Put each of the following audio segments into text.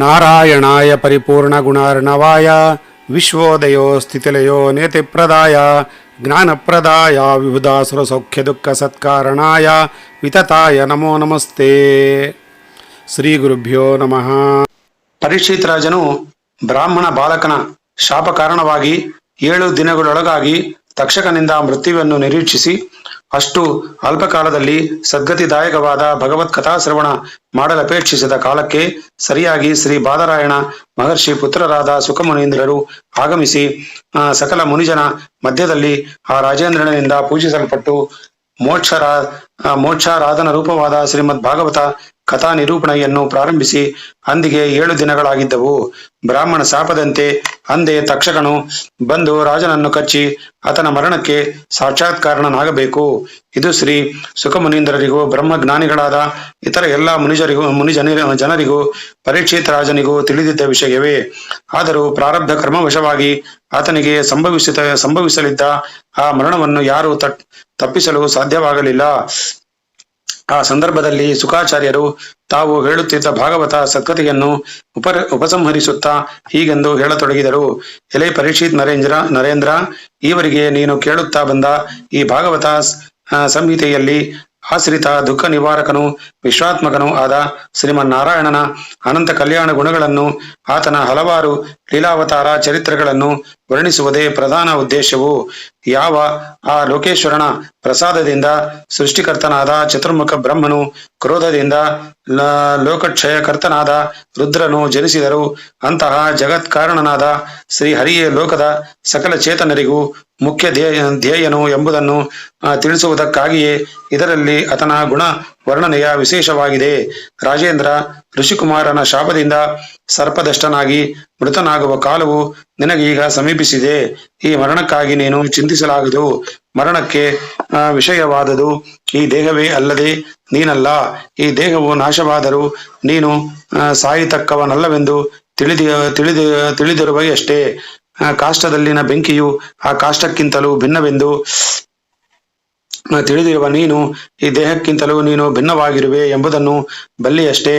ನಾರಾಯಣಾಯ ಪರಿಪೂರ್ಣಗುಣಾರ್ಣವಾಯ ವಿಶ್ವೋದಯೋ ಸ್ಥಿತಿಲಯೋ ನೇತಿಪ್ರದಾಯ ಜ್ಞಾನಪ್ರದಾಯ ವಿಬುಧಾಸುರಸೌಖ್ಯದುಃಖಸತ್ಕಾರಣಾಯ ವಿತತಾಯ ನಮೋ ನಮಸ್ತೆ. ಶ್ರೀ ಗುರುಭ್ಯೋ ನಮಃ. ಪರೀಕ್ಷಿತ್ ರಾಜನು ಬ್ರಾಹ್ಮಣ ಬಾಲಕನ ಶಾಪ ಕಾರಣವಾಗಿ 7 ದಿನಗಳೊಳಗಾಗಿ ತಕ್ಷಕನಿಂದ ಮೃತ್ಯುವನ್ನು ನಿರೀಕ್ಷಿಸಿ ಅಷ್ಟು ಅಲ್ಪಕಾಲದಲ್ಲಿ ಸದ್ಗತಿದಾಯಕವಾದ ಭಗವತ್ ಕಥಾಶ್ರವಣ ಮಾಡಲಪೇಕ್ಷಿಸಿದ ಕಾಲಕ್ಕೆ ಸರಿಯಾಗಿ ಶ್ರೀ ಬಾದರಾಯಣ ಮಹರ್ಷಿ ಪುತ್ರರಾದ ಸುಖಮುನೀಂದ್ರರು ಆಗಮಿಸಿ ಸಕಲ ಮುನಿಜನ ಮಧ್ಯದಲ್ಲಿ ಆ ರಾಜೇಂದ್ರನಿಂದ ಪೂಜಿಸಲ್ಪಟ್ಟು ಮೋಕ್ಷಾರಾಧನ ರೂಪವಾದ ಶ್ರೀಮದ್ ಭಾಗವತ ಕಥಾ ನಿರೂಪಣೆಯನ್ನು ಪ್ರಾರಂಭಿಸಿ ಅಂದಿಗೆ 7 ದಿನಗಳಾಗಿದ್ದವು. ಬ್ರಾಹ್ಮಣ ಶಾಪದಂತೆ ಅಂದೇ ತಕ್ಷಕನು ಬಂದು ರಾಜನನ್ನು ಕಚ್ಚಿ ಆತನ ಮರಣಕ್ಕೆ ಸಾಕ್ಷಾತ್ಕಾರನಾಗಬೇಕು. ಇದು ಶ್ರೀ ಸುಖಮುನೀಂದ್ರರಿಗೂ ಬ್ರಹ್ಮಜ್ಞಾನಿಗಳಾದ ಇತರ ಎಲ್ಲ ಜನರಿಗೂ ಪರೀಕ್ಷಿತ್ ರಾಜನಿಗೂ ತಿಳಿದಿದ್ದ ವಿಷಯವೇ. ಆದರೂ ಪ್ರಾರಬ್ಧ ಕರ್ಮವಶವಾಗಿ ಆತನಿಗೆ ಸಂಭವಿಸಲಿದ್ದ ಆ ಮರಣವನ್ನು ಯಾರೂ ತಪ್ಪಿಸಲು ಸಾಧ್ಯವಾಗಲಿಲ್ಲ. ಆ ಸಂದರ್ಭದಲ್ಲಿ ಸುಖಾಚಾರ್ಯರು ತಾವು ಹೇಳುತ್ತಿದ್ದ ಭಾಗವತ ಸತ್ಕಥೆಯನ್ನು ಉಪಸಂಹರಿಸುತ್ತಾ ಹೀಗೆಂದು ಹೇಳತೊಡಗಿದರು. ಎಲೆ ಪರೀಕ್ಷಿತ್ ನರೇಂದ್ರ, ಈವರೆಗೆ ನೀನು ಕೇಳುತ್ತಾ ಬಂದ ಈ ಭಾಗವತ ಸಂಹಿತೆಯಲ್ಲಿ ಆಶ್ರಿತ ದುಃಖ ನಿವಾರಕನು ವಿಶ್ವಾತ್ಮಕನೂ ಆದ ಶ್ರೀಮನ್ನಾರಾಯಣನ ಅನಂತ ಕಲ್ಯಾಣ ಗುಣಗಳನ್ನು ಆತನ ಹಲವಾರು ಲೀಲಾವತಾರ ಚರಿತ್ರೆಗಳನ್ನು ವರ್ಣಿಸುವುದೇ ಪ್ರಧಾನ ಉದ್ದೇಶವು. ಯಾವ ಆ ಲೋಕೇಶ್ವರನ ಪ್ರಸಾದದಿಂದ ಸೃಷ್ಟಿಕರ್ತನಾದ ಚತುರ್ಮುಖ ಬ್ರಹ್ಮನು ಕ್ರೋಧದಿಂದ ಲೋಕಕ್ಷಯಕರ್ತನಾದ ರುದ್ರನು ಜನಿಸಿದರು, ಅಂತಹ ಜಗತ್ಕಾರಣನಾದ ಶ್ರೀಹರಿಯೇ ಲೋಕದ ಸಕಲ ಚೇತನರಿಗೂ ಮುಖ್ಯ ಧ್ಯೇಯನು ಎಂಬುದನ್ನು ತಿಳಿಸುವುದಕ್ಕಾಗಿಯೇ ಇದರಲ್ಲಿ ಆತನ ಗುಣ ವರ್ಣನೆಯ ವಿಶೇಷವಾಗಿದೆ. ರಾಜೇಂದ್ರ, ಋಷಿಕುಮಾರನ ಶಾಪದಿಂದ ಸರ್ಪದಷ್ಟನಾಗಿ ಮೃತನಾಗುವ ಕಾಲವು ನಿನಗೀಗ ಸಮೀಪಿಸಿದೆ. ಈ ಮರಣಕ್ಕಾಗಿ ನೀನು ಚಿಂತಿಸಲಾಗದು. ಮರಣಕ್ಕೆ ವಿಷಯವಾದುದು ಈ ದೇಹವೇ ಅಲ್ಲದೆ ನೀನಲ್ಲ. ಈ ದೇಹವು ನಾಶವಾದರೂ ನೀನು ಸಾಯತಕ್ಕವನಲ್ಲವೆಂದು ತಿಳಿದಿರುವೆಯಷ್ಟೇ. ಕಾಷ್ಟದಲ್ಲಿನ ಬೆಂಕಿಯು ಆ ಕಾಷ್ಟಕ್ಕಿಂತಲೂ ಭಿನ್ನವೆಂದು ತಿಳಿದಿರುವ ನೀನು ಈ ದೇಹಕ್ಕಿಂತಲೂ ನೀನು ಭಿನ್ನವಾಗಿರುವೆ ಎಂಬುದನ್ನು ಬಲ್ಲಿಯಷ್ಟೇ.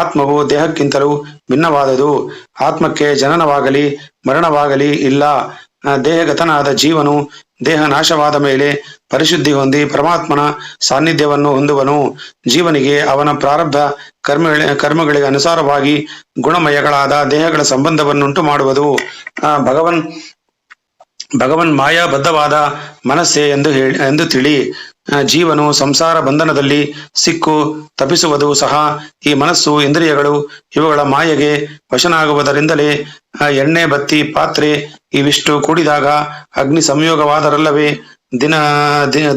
ಆತ್ಮವು ದೇಹಕ್ಕಿಂತಲೂ ಭಿನ್ನವಾದದು. ಆತ್ಮಕ್ಕೆ ಜನನವಾಗಲಿ ಮರಣವಾಗಲಿ ಇಲ್ಲ. ದೇಹಗತನಾದ ಜೀವನು ದೇಹ ನಾಶವಾದ ಮೇಲೆ ಪರಿಶುದ್ಧಿ ಹೊಂದಿ ಪರಮಾತ್ಮನ ಸಾನ್ನಿಧ್ಯವನ್ನು ಹೊಂದುವನು. ಜೀವನಿಗೆ ಅವನ ಪ್ರಾರಬ್ಧ ಕರ್ಮಗಳಿಗೆ ಅನುಸಾರವಾಗಿ ಗುಣಮಯಗಳಾದ ದೇಹಗಳ ಸಂಬಂಧವನ್ನುಂಟು ಮಾಡುವುದು ಭಗವನ್ ಮಾಯಾಬದ್ಧವಾದ ಮನಸ್ಸೇ ಎಂದು ತಿಳಿ. ಜೀವನು ಸಂಸಾರ ಬಂಧನದಲ್ಲಿ ಸಿಕ್ಕು ತಪ್ಪಿಸುವುದು ಸಹ ಈ ಮನಸ್ಸು ಇಂದ್ರಿಯಗಳು ಇವುಗಳ ಮಾಯೆಗೆ ವಶನಾಗುವುದರಿಂದಲೇ. ಎಣ್ಣೆ ಬತ್ತಿ ಪಾತ್ರೆ ಇವಿಷ್ಟು ಕೂಡಿದಾಗ ಅಗ್ನಿ ಸಂಯೋಗವಾದರಲ್ಲವೇ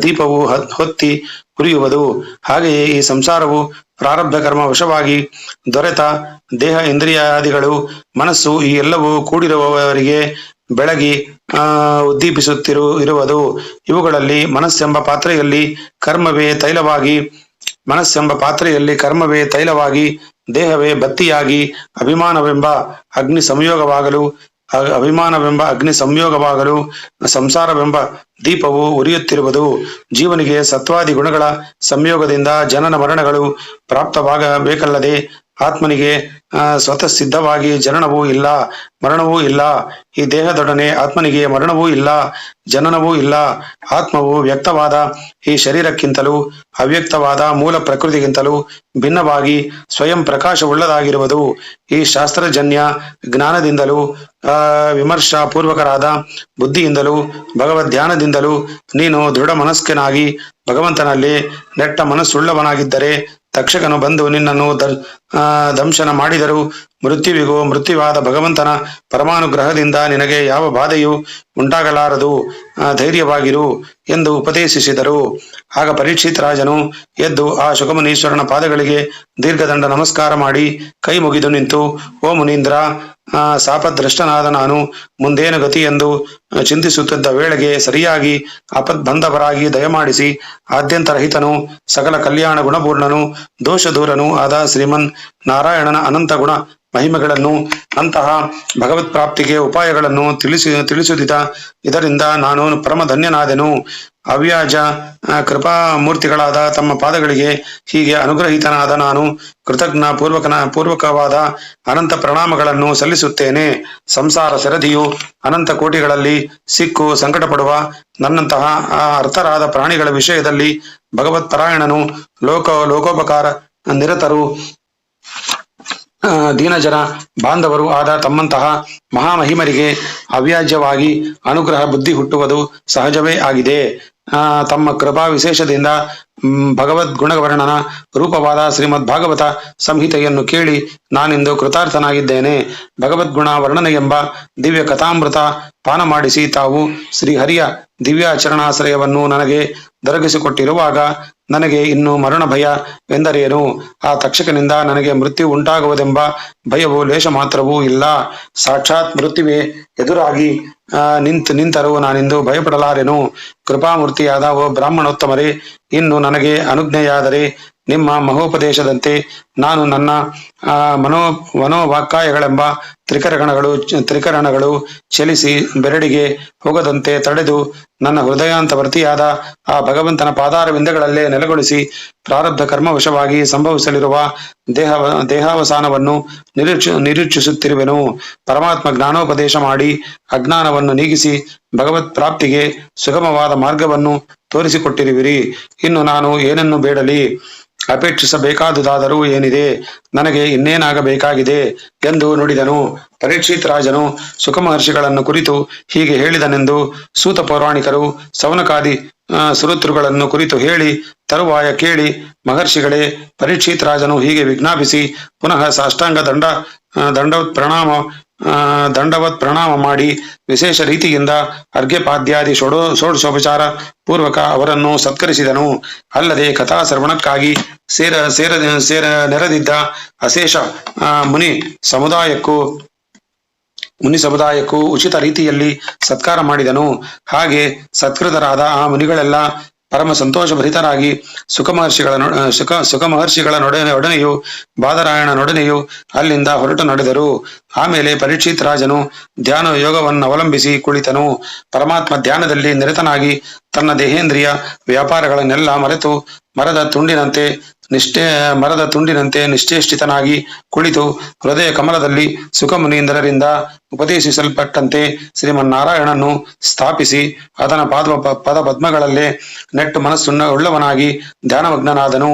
ದೀಪವು ಹೊತ್ತಿ ಉರಿಯುವುದು. ಹಾಗೆಯೇ ಈ ಸಂಸಾರವು ಪ್ರಾರಬ್ಧ ಕರ್ಮ ವಶವಾಗಿ ದೊರೆತ ದೇಹ ಇಂದ್ರಿಯಾದಿಗಳು ಮನಸ್ಸು ಈ ಎಲ್ಲವೂ ಕೂಡಿರುವವರಿಗೆ ಬೆಳಗಿ ಉದ್ದೀಪಿಸುತ್ತಿರುವುದು. ಇವುಗಳಲ್ಲಿ ಮನಸ್ಸೆಂಬ ಪಾತ್ರೆಯಲ್ಲಿ ಕರ್ಮವೇ ತೈಲವಾಗಿ ದೇಹವೇ ಬತ್ತಿಯಾಗಿ ಅಭಿಮಾನವೆಂಬ ಅಗ್ನಿ ಸಂಯೋಗವಾಗಲು ಸಂಸಾರವೆಂಬ ದೀಪವು ಉರಿಯುತ್ತಿರುವುದು. ಜೀವನಿಗೆ ಸತ್ವಾದಿ ಗುಣಗಳ ಸಂಯೋಗದಿಂದ ಜನನ ಮರಣಗಳು ಪ್ರಾಪ್ತವಾಗಬೇಕಲ್ಲದೆ ಆತ್ಮನಿಗೆ ಸ್ವತಃ ಸಿದ್ಧವಾಗಿ ಜನನವೂ ಇಲ್ಲ ಮರಣವೂ ಇಲ್ಲ. ಈ ದೇಹದೊಡನೆ ಆತ್ಮನಿಗೆ ಮರಣವೂ ಇಲ್ಲ ಜನನವೂ ಇಲ್ಲ. ಆತ್ಮವು ವ್ಯಕ್ತವಾದ ಈ ಶರೀರಕ್ಕಿಂತಲೂ ಅವ್ಯಕ್ತವಾದ ಮೂಲ ಪ್ರಕೃತಿಗಿಂತಲೂ ಭಿನ್ನವಾಗಿ ಸ್ವಯಂ ಪ್ರಕಾಶವುಳ್ಳದಾಗಿರುವುದು. ಈ ಶಾಸ್ತ್ರಜನ್ಯ ಜ್ಞಾನದಿಂದಲೂ ವಿಮರ್ಶಾ ಪೂರ್ವಕರಾದ ಬುದ್ಧಿಯಿಂದಲೂ ಭಗವದ್ಧ್ಯಾನದಿಂದಲೂ ನೀನು ದೃಢ ಮನಸ್ಕನಾಗಿ ಭಗವಂತನಲ್ಲಿ ನೆಟ್ಟ ಮನಸ್ಸುಳ್ಳವನಾಗಿದ್ದರೆ ತಕ್ಷಕನು ಬಂದು ನಿನ್ನನ್ನು ದಂಶನ ಮಾಡಿದರೂ ಮೃತ್ಯುವಿಗೂ ಮೃತ್ಯುವಾದ ಭಗವಂತನ ಪರಮಾನುಗ್ರಹದಿಂದ ನಿನಗೆ ಯಾವ ಬಾಧೆಯೂ ಉಂಟಾಗಲಾರದು. ಧೈರ್ಯವಾಗಿರು ಎಂದು ಉಪದೇಶಿಸಿದರು. ಆಗ ಪರೀಕ್ಷಿತ್ ರಾಜನು ಎದ್ದು ಆ ಶುಕಮುನೀಶ್ವರನ ಪಾದಗಳಿಗೆ ದೀರ್ಘದಂಡ ನಮಸ್ಕಾರ ಮಾಡಿ ಕೈ ಮುಗಿದು ನಿಂತು, ಓ ಮುನೀಂದ್ರ, ಶಾಪದ್ರಷ್ಟನಾದ ನಾನು ಮುಂದೇನು ಗತಿ ಎಂದು ಚಿಂತಿಸುತ್ತಿದ್ದ ವೇಳೆಗೆ ಸರಿಯಾಗಿ ಆಪದ್ಬಂಧವರಾಗಿ ದಯಮಾಡಿಸಿ ಆದ್ಯಂತರಹಿತನು ಸಕಲ ಕಲ್ಯಾಣ ಗುಣಪೂರ್ಣನು ದೋಷ ದೂರನೂ ಆದ ಶ್ರೀಮನ್ ನಾರಾಯಣನ ಅನಂತ ಗುಣ ಮಹಿಮೆಗಳನ್ನು ಅಂತಹ ಭಗವತ್ ಪ್ರಾಪ್ತಿಗೆ ಉಪಾಯಗಳನ್ನು ತಿಳಿಸುತ್ತಿದ್ದ. ಇದರಿಂದ ನಾನು ಪರಮಧನ್ಯನಾದೆನು. ಅವ್ಯಾಜ ಕೃಪಾಮೂರ್ತಿಗಳಾದ ತಮ್ಮ ಪಾದಗಳಿಗೆ ಹೀಗೆ ಅನುಗ್ರಹಿತನಾದ ನಾನು ಪೂರ್ವಕವಾದ ಅನಂತ ಪ್ರಣಾಮಗಳನ್ನು ಸಲ್ಲಿಸುತ್ತೇನೆ. ಸಂಸಾರ ಸರದಿಯು ಅನಂತ ಕೋಟಿಗಳಲ್ಲಿ ಸಿಕ್ಕು ಸಂಕಟ ಪಡುವ ನನ್ನಂತಹ ಅರ್ಥರಾದ ಪ್ರಾಣಿಗಳ ವಿಷಯದಲ್ಲಿ ಭಗವತ್ ಪರಾಯಣನು ಲೋಕೋಪಕಾರ ನಿರತರು ದೀನಜನ ಬಾಂಧವರು ಆದ ತಮ್ಮಂತಹ ಮಹಾಮಹಿಮರಿಗೆ ಅವ್ಯಾಜ್ಯವಾಗಿ ಅನುಗ್ರಹ ಬುದ್ಧಿ ಹುಟ್ಟುವುದು ಸಹಜವೇ ಆಗಿದೆ. ತಮ್ಮ ಕೃಪಾ ವಿಶೇಷದಿಂದ ಭಗವದ್ ಗುಣವರ್ಣನ ರೂಪವಾದ ಶ್ರೀಮದ್ ಭಾಗವತ ಸಂಹಿತೆಯನ್ನು ಕೇಳಿ ನಾನಿಂದು ಕೃತಾರ್ಥನಾಗಿದ್ದೇನೆ. ಭಗವದ್ಗುಣ ವರ್ಣನೆ ಎಂಬ ದಿವ್ಯ ಕಥಾಮೃತ ಪಾನ ಮಾಡಿಸಿ ತಾವು ಶ್ರೀಹರಿಯ ದಿವ್ಯಾಚರಣಾಶ್ರಯವನ್ನು ನನಗೆ ದೊರಕಿಸಿಕೊಟ್ಟಿರುವಾಗ ನನಗೆ ಇನ್ನು ಮರಣ ಭಯವೆಂದರೇನು? ಆ ತಕ್ಷಕನಿಂದ ನನಗೆ ಮೃತ್ಯು ಉಂಟಾಗುವುದೆಂಬ ಭಯವು ಲೇಷ ಮಾತ್ರವೂ ಇಲ್ಲ. ಸಾಕ್ಷಾತ್ ಮೃತ್ಯುವೇ ಎದುರಾಗಿ ನಿಂತರೂ ನಾನಿಂದು ಭಯಪಡಲಾರೆನು. ಕೃಪಾಮೂರ್ತಿಯಾದ ಓ ಬ್ರಾಹ್ಮಣೋತ್ತಮರೇ, ಇನ್ನು ನನಗೆ ಅನುಜ್ಞೆಯಾದರೆ ನಿಮ್ಮ ಮಹೋಪದೇಶದಂತೆ ನಾನು ನನ್ನ ಮನೋವಾಕ್ಕಾಯಗಳೆಂಬ ತ್ರಿಕರಣಗಳು ಚಲಿಸಿ ಬೆರಡಿಗೆ ಹೋಗದಂತೆ ತಡೆದು ನನ್ನ ಹೃದಯಾಂತವರ್ತಿಯಾದ ಆ ಭಗವಂತನ ಪಾದಾರವಿಂದಗಳಲ್ಲೇ ನೆಲೆಗೊಳಿಸಿ ಪ್ರಾರಬ್ಧ ಕರ್ಮವಶವಾಗಿ ಸಂಭವಿಸಲಿರುವ ದೇಹಾವಸಾನವನ್ನು ನಿರೀಕ್ಷಿಸುತ್ತಿರುವೆನು. ಪರಮಾತ್ಮ ಜ್ಞಾನೋಪದೇಶ ಮಾಡಿ ಅಜ್ಞಾನವನ್ನು ನೀಗಿಸಿ ಭಗವತ್ ಪ್ರಾಪ್ತಿಗೆ ಸುಗಮವಾದ ಮಾರ್ಗವನ್ನು ತೋರಿಸಿಕೊಟ್ಟಿರುವಿರಿ. ಇನ್ನು ನಾನು ಏನನ್ನು ಬೇಡಲಿ? ಅಪೇಕ್ಷಿಸಬೇಕಾದುದಾದರೂ ಏನಿದೆ? ನನಗೆ ಇನ್ನೇನಾಗಬೇಕಾಗಿದೆ ಎಂದು ನುಡಿದನು. ಪರೀಕ್ಷಿತ್ ರಾಜನು ಸುಖ ಮಹರ್ಷಿಗಳನ್ನು ಕುರಿತು ಹೀಗೆ ಹೇಳಿದನೆಂದು ಸೂತ ಪೌರಾಣಿಕರು ಸೌನಕಾದಿ ಸುರುತೃಗಳನ್ನು ಕುರಿತು ಹೇಳಿ ತರುವಾಯ ಕೇಳಿ, ಮಹರ್ಷಿಗಳೇ, ಪರೀಕ್ಷಿತ್ ರಾಜನು ಹೀಗೆ ವಿಜ್ಞಾಪಿಸಿ ಪುನಃ ಸಾಷ್ಟಾಂಗ ದಂಡವತ್ ಪ್ರಣಾಮ ಮಾಡಿ ವಿಶೇಷ ರೀತಿಯಿಂದ ಅರ್ಘ್ಯಪಾದ್ಯಾದಿ ಷೋಡಶೋಪಚಾರ ಪೂರ್ವಕ ಅವರನ್ನು ಸತ್ಕರಿಸಿದನು. ಅಲ್ಲದೆ ಕಥಾ ಶ್ರವಣಕ್ಕಾಗಿ ನೆರೆದಿದ್ದ ಅಶೇಷ ಮುನಿ ಸಮುದಾಯಕ್ಕೂ ಉಚಿತ ರೀತಿಯಲ್ಲಿ ಸತ್ಕಾರ ಮಾಡಿದನು. ಹಾಗೆ ಸತ್ಕೃತರಾದ ಆ ಮುನಿಗಳೆಲ್ಲ ಪರಮ ಸಂತೋಷಭರಿತರಾಗಿ ಸುಖ ಮಹರ್ಷಿಗಳ ಒಡನೆಯೂ ಬಾದರಾಯಣನೊಡನೆಯೂ ಅಲ್ಲಿಂದ ಹೊರಟು ನಡೆದರು. ಆಮೇಲೆ ಪರೀಕ್ಷಿತ್ ರಾಜನು ಧ್ಯಾನ ಯೋಗವನ್ನು ಅವಲಂಬಿಸಿ ಕುಳಿತನು. ಪರಮಾತ್ಮ ಧ್ಯಾನದಲ್ಲಿ ನಿರತನಾಗಿ ತನ್ನ ದೇಹೇಂದ್ರಿಯ ವ್ಯಾಪಾರಗಳನ್ನೆಲ್ಲ ಮರೆತು ಮರದ ತುಂಡಿನಂತೆ ನಿಶ್ಚೇಷ್ಟಿತನಾಗಿ ಕುಳಿತು ಹೃದಯ ಕಮಲದಲ್ಲಿ ಸುಖಮುನೀಂದ್ರರಿಂದ ಉಪದೇಶಿಸಲ್ಪಟ್ಟಂತೆ ಶ್ರೀಮನ್ನಾರಾಯಣನ್ನು ಸ್ಥಾಪಿಸಿ ಅದನ ಪದ ಪದ್ಮಗಳಲ್ಲೇ ನೆಟ್ಟು ಮನಸ್ಸನ್ನು ಉಳ್ಳವನಾಗಿ ಧ್ಯಾನಮಗ್ನನಾದನು.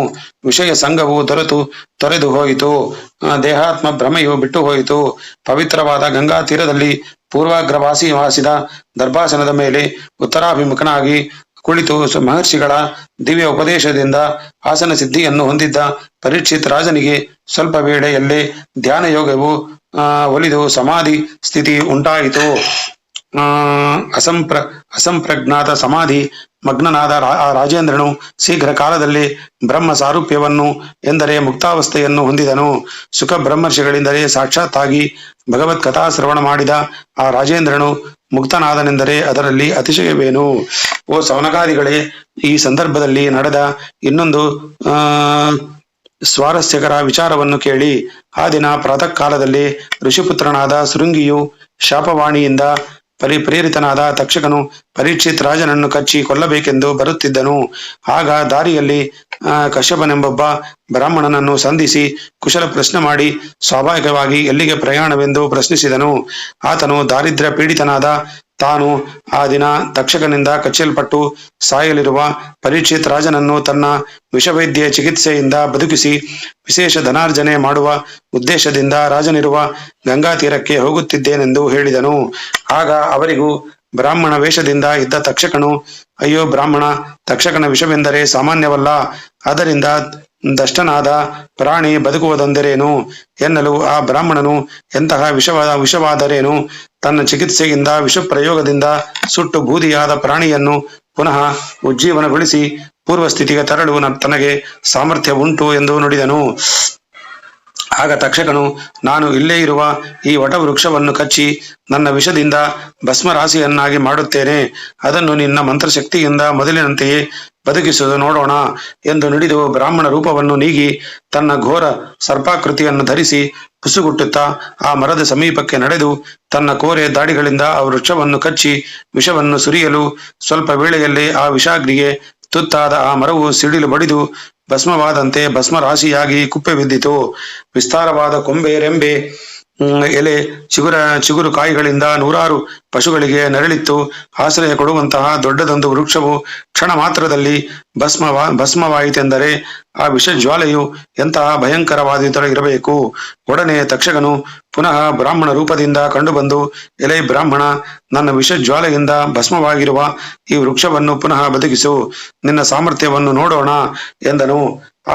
ವಿಷಯ ಸಂಘವು ತೊರೆದು ಹೋಯಿತು. ದೇಹಾತ್ಮ ಭ್ರಮೆಯು ಬಿಟ್ಟು ಹೋಯಿತು. ಪವಿತ್ರವಾದ ಗಂಗಾ ತೀರದಲ್ಲಿ ವಾಸಿದ ದರ್ಭಾಸನದ ಮೇಲೆ ಉತ್ತರಾಭಿಮುಖನಾಗಿ ಕುಳಿತು ಮಹರ್ಷಿಗಳ ದಿವ್ಯ ಉಪದೇಶದಿಂದ ಆಸನ ಸಿದ್ಧಿಯನ್ನು ಹೊಂದಿದ್ದ ಪರೀಕ್ಷಿತ್ ರಾಜನಿಗೆ ಸ್ವಲ್ಪ ವೇಳೆಯಲ್ಲೇ ಧ್ಯಾನ ಯೋಗವು ಒಲಿದು ಸಮಾಧಿ ಸ್ಥಿತಿ ಉಂಟಾಯಿತು. ಅಸಂಪ್ರಜ್ಞಾತ ಸಮಾಧಿ ಮಗ್ನನಾದ ರಾಜೇಂದ್ರನು ಶೀಘ್ರ ಕಾಲದಲ್ಲಿ ಬ್ರಹ್ಮ ಸಾರೂಪ್ಯವನ್ನು ಎಂದರೆ ಮುಕ್ತಾವಸ್ಥೆಯನ್ನು ಹೊಂದಿದನು. ಸುಖ ಬ್ರಹ್ಮರ್ಷಿಗಳಿಂದಲೇ ಸಾಕ್ಷಾತ್ತಾಗಿ ಭಗವತ್ ಕಥಾ ಶ್ರವಣ ಮಾಡಿದ ಆ ರಾಜೇಂದ್ರನು ಮುಕ್ತನಾದನೆಂದರೆ ಅದರಲ್ಲಿ ಅತಿಶಯವೇನು? ಓ ಸೌನಕಾದಿಗಳೇ, ಈ ಸಂದರ್ಭದಲ್ಲಿ ನಡೆದ ಇನ್ನೊಂದು ಸ್ವಾರಸ್ಯಕರ ವಿಚಾರವನ್ನು ಕೇಳಿ. ಆ ದಿನ ಪ್ರಾತಃ ಕಾಲದಲ್ಲಿ ಋಷಿಪುತ್ರನಾದ ಶೃಂಗಿಯು ಶಾಪವಾಣಿಯಿಂದ ಪ್ರೇರಿತನಾದ ತಕ್ಷಕನು ಪರೀಕ್ಷಿತ್ ರಾಜನನ್ನು ಕಚ್ಚಿ ಕೊಲ್ಲಬೇಕೆಂದು ಬರುತ್ತಿದ್ದನು. ಆಗ ದಾರಿಯಲ್ಲಿ ಕಶ್ಯಪನೆಂಬೊಬ್ಬ ಬ್ರಾಹ್ಮಣನನ್ನು ಸಂಧಿಸಿ ಕುಶಲ ಪ್ರಶ್ನೆ ಮಾಡಿ ಸ್ವಾಭಾವಿಕವಾಗಿ ಎಲ್ಲಿಗೆ ಪ್ರಯಾಣವೆಂದು ಪ್ರಶ್ನಿಸಿದನು. ಆತನು ದಾರಿದ್ರ್ಯ ಪೀಡಿತನಾದ ತಾನು ಆ ದಿನ ತಕ್ಷಕನಿಂದ ಕಚ್ಚಲ್ಪಟ್ಟು ಸಾಯಲಿರುವ ಪರೀಕ್ಷಿತ್ ರಾಜನನ್ನು ತನ್ನ ವಿಷವೈದ್ಯ ಚಿಕಿತ್ಸೆಯಿಂದ ಬದುಕಿಸಿ ವಿಶೇಷ ಧನಾರ್ಜನೆ ಮಾಡುವ ಉದ್ದೇಶದಿಂದ ರಾಜನಿರುವ ಗಂಗಾ ತೀರಕ್ಕೆ ಹೋಗುತ್ತಿದ್ದೇನೆಂದು ಹೇಳಿದನು. ಆಗ ಅವರಿಗೂ ಬ್ರಾಹ್ಮಣ ವೇಷದಿಂದ ಇದ್ದ ತಕ್ಷಕನು, ಅಯ್ಯೋ ಬ್ರಾಹ್ಮಣ, ತಕ್ಷಕನ ವಿಷವೆಂದರೆ ಸಾಮಾನ್ಯವಲ್ಲ, ಅದರಿಂದ ದಷ್ಟನಾದ ಪ್ರಾಣಿ ಬದುಕುವುದೊಂದರೇನು ಎನ್ನಲು ಆ ಬ್ರಾಹ್ಮಣನು ಎಂತಹ ವಿಷವಾದರೇನು? ತನ್ನ ಚಿಕಿತ್ಸೆಯಿಂದ ವಿಷಪ್ರಯೋಗದಿಂದ ಸುಟ್ಟು ಬೂದಿಯಾದ ಪ್ರಾಣಿಯನ್ನು ಪುನಃ ಉಜ್ಜೀವನಗೊಳಿಸಿ ಪೂರ್ವಸ್ಥಿತಿಗೆ ತರಲು ತನಗೆ ಸಾಮರ್ಥ್ಯ ಉಂಟು ಎಂದು ನುಡಿದನು. ಆಗ ತಕ್ಷಕನು, ನಾನು ಇಲ್ಲೇ ಇರುವ ಈ ವಟವೃಕ್ಷವನ್ನು ಕಚ್ಚಿ ನನ್ನ ವಿಷದಿಂದ ಭಸ್ಮರಾಶಿಯನ್ನಾಗಿ ಮಾಡುತ್ತೇನೆ. ಅದನ್ನು ನಿನ್ನ ಮಂತ್ರಶಕ್ತಿಯಿಂದ ಮೊದಲಿನಂತೆಯೇ ಬದುಕಿಸುವುದು ನೋಡೋಣ ಎಂದು ನುಡಿದು ಬ್ರಾಹ್ಮಣ ರೂಪವನ್ನು ನೀಗಿ ತನ್ನ ಘೋರ ಸರ್ಪಾಕೃತಿಯನ್ನು ಧರಿಸಿ ಪುಸುಗುಟ್ಟುತ್ತಾ ಆ ಮರದ ಸಮೀಪಕ್ಕೆ ನಡೆದು ತನ್ನ ಕೋರೆ ದಾಡಿಗಳಿಂದ ಆ ವೃಕ್ಷವನ್ನು ಕಚ್ಚಿ ವಿಷವನ್ನು ಸುರಿಯಲು ಸ್ವಲ್ಪ ವೇಳೆಯಲ್ಲಿ ಆ ವಿಷಾಗ್ನಿಗೆ ತುತ್ತಾದ ಆ ಮರವು ಸಿಡಿಲು ಬಡಿದು ಭಸ್ಮವಾದಂತೆ ಭಸ್ಮರಾಶಿಯಾಗಿ ಕುಪ್ಪೆ ಬಿದ್ದಿತು. ವಿಸ್ತಾರವಾದ ಕೊಂಬೆ, ರೆಂಬೆ, ಎಲೆ, ಚಿಗುರು ಕಾಯಿಗಳಿಂದ ನೂರಾರು ಪಶುಗಳಿಗೆ ನೆರಳಿತ್ತು ಆಶ್ರಯ ಕೊಡುವಂತಹ ದೊಡ್ಡದೊಂದು ವೃಕ್ಷವು ಕ್ಷಣ ಮಾತ್ರದಲ್ಲಿ ಭಸ್ಮವಾಯಿತೆಂದರೆ ಆ ವಿಷಜ್ವಾಲೆಯು ಎಂತಹ ಭಯಂಕರವಾದಿರಬೇಕು. ಒಡನೆ ತಕ್ಷಕನು ಪುನಃ ಬ್ರಾಹ್ಮಣ ರೂಪದಿಂದ ಕಂಡುಬಂದು, ಎಲೆ ಬ್ರಾಹ್ಮಣ, ನನ್ನ ವಿಷಜ್ವಾಲೆಯಿಂದ ಭಸ್ಮವಾಗಿರುವ ಈ ವೃಕ್ಷವನ್ನು ಪುನಃ ಬದುಕಿಸು, ನಿನ್ನ ಸಾಮರ್ಥ್ಯವನ್ನು ನೋಡೋಣ ಎಂದನು.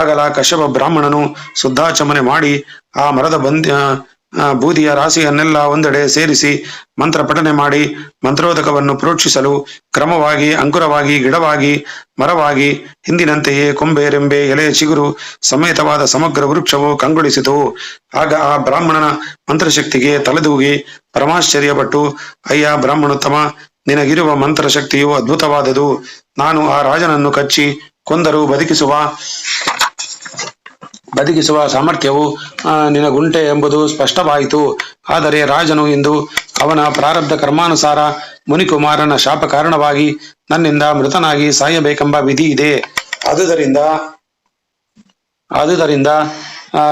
ಆಗಲ ಕಶ್ಯಪ ಬ್ರಾಹ್ಮಣನು ಶುದ್ಧಾಚಮನೆ ಮಾಡಿ ಆ ಮರದ ಬೂದಿಯ ರಾಶಿಯನ್ನೆಲ್ಲ ಒಂದೆಡೆ ಸೇರಿಸಿ ಮಂತ್ರ ಪಠನೆ ಮಾಡಿ ಮಂತ್ರೋದಕವನ್ನು ಪ್ರೋಕ್ಷಿಸಲು ಕ್ರಮವಾಗಿ ಅಂಕುರವಾಗಿ ಗಿಡವಾಗಿ ಮರವಾಗಿ ಹಿಂದಿನಂತೆಯೇ ಕೊಂಬೆ, ರೆಂಬೆ, ಎಲೆ, ಚಿಗುರು ಸಮೇತವಾದ ಸಮಗ್ರ ವೃಕ್ಷವು ಕಂಗೊಳಿಸಿತು. ಆಗ ಆ ಬ್ರಾಹ್ಮಣನ ಮಂತ್ರಶಕ್ತಿಗೆ ತಲೆದೂಗಿ ಪರಮಾಶ್ಚರ್ಯಪಟ್ಟು, ಅಯ್ಯ ಬ್ರಾಹ್ಮಣೋತ್ತಮ, ನಿನಗಿರುವ ಮಂತ್ರಶಕ್ತಿಯು ಅದ್ಭುತವಾದದು. ನಾನು ಆ ರಾಜನನ್ನು ಕಚ್ಚಿ ಕೊಂದರೂ ಬದುಕಿಸುವ ಸಾಮರ್ಥ್ಯವು ನಿನಗುಂಟೆ ಎಂಬುದು ಸ್ಪಷ್ಟವಾಯಿತು. ಆದರೆ ರಾಜನು ಇಂದು ಅವನ ಪ್ರಾರಬ್ಧ ಕರ್ಮಾನುಸಾರ ಮುನಿಕುಮಾರನ ಶಾಪ ಕಾರಣವಾಗಿ ನನ್ನಿಂದ ಮೃತನಾಗಿ ಸಾಯಬೇಕೆಂಬ ವಿಧಿ ಇದೆ. ಆದುದರಿಂದ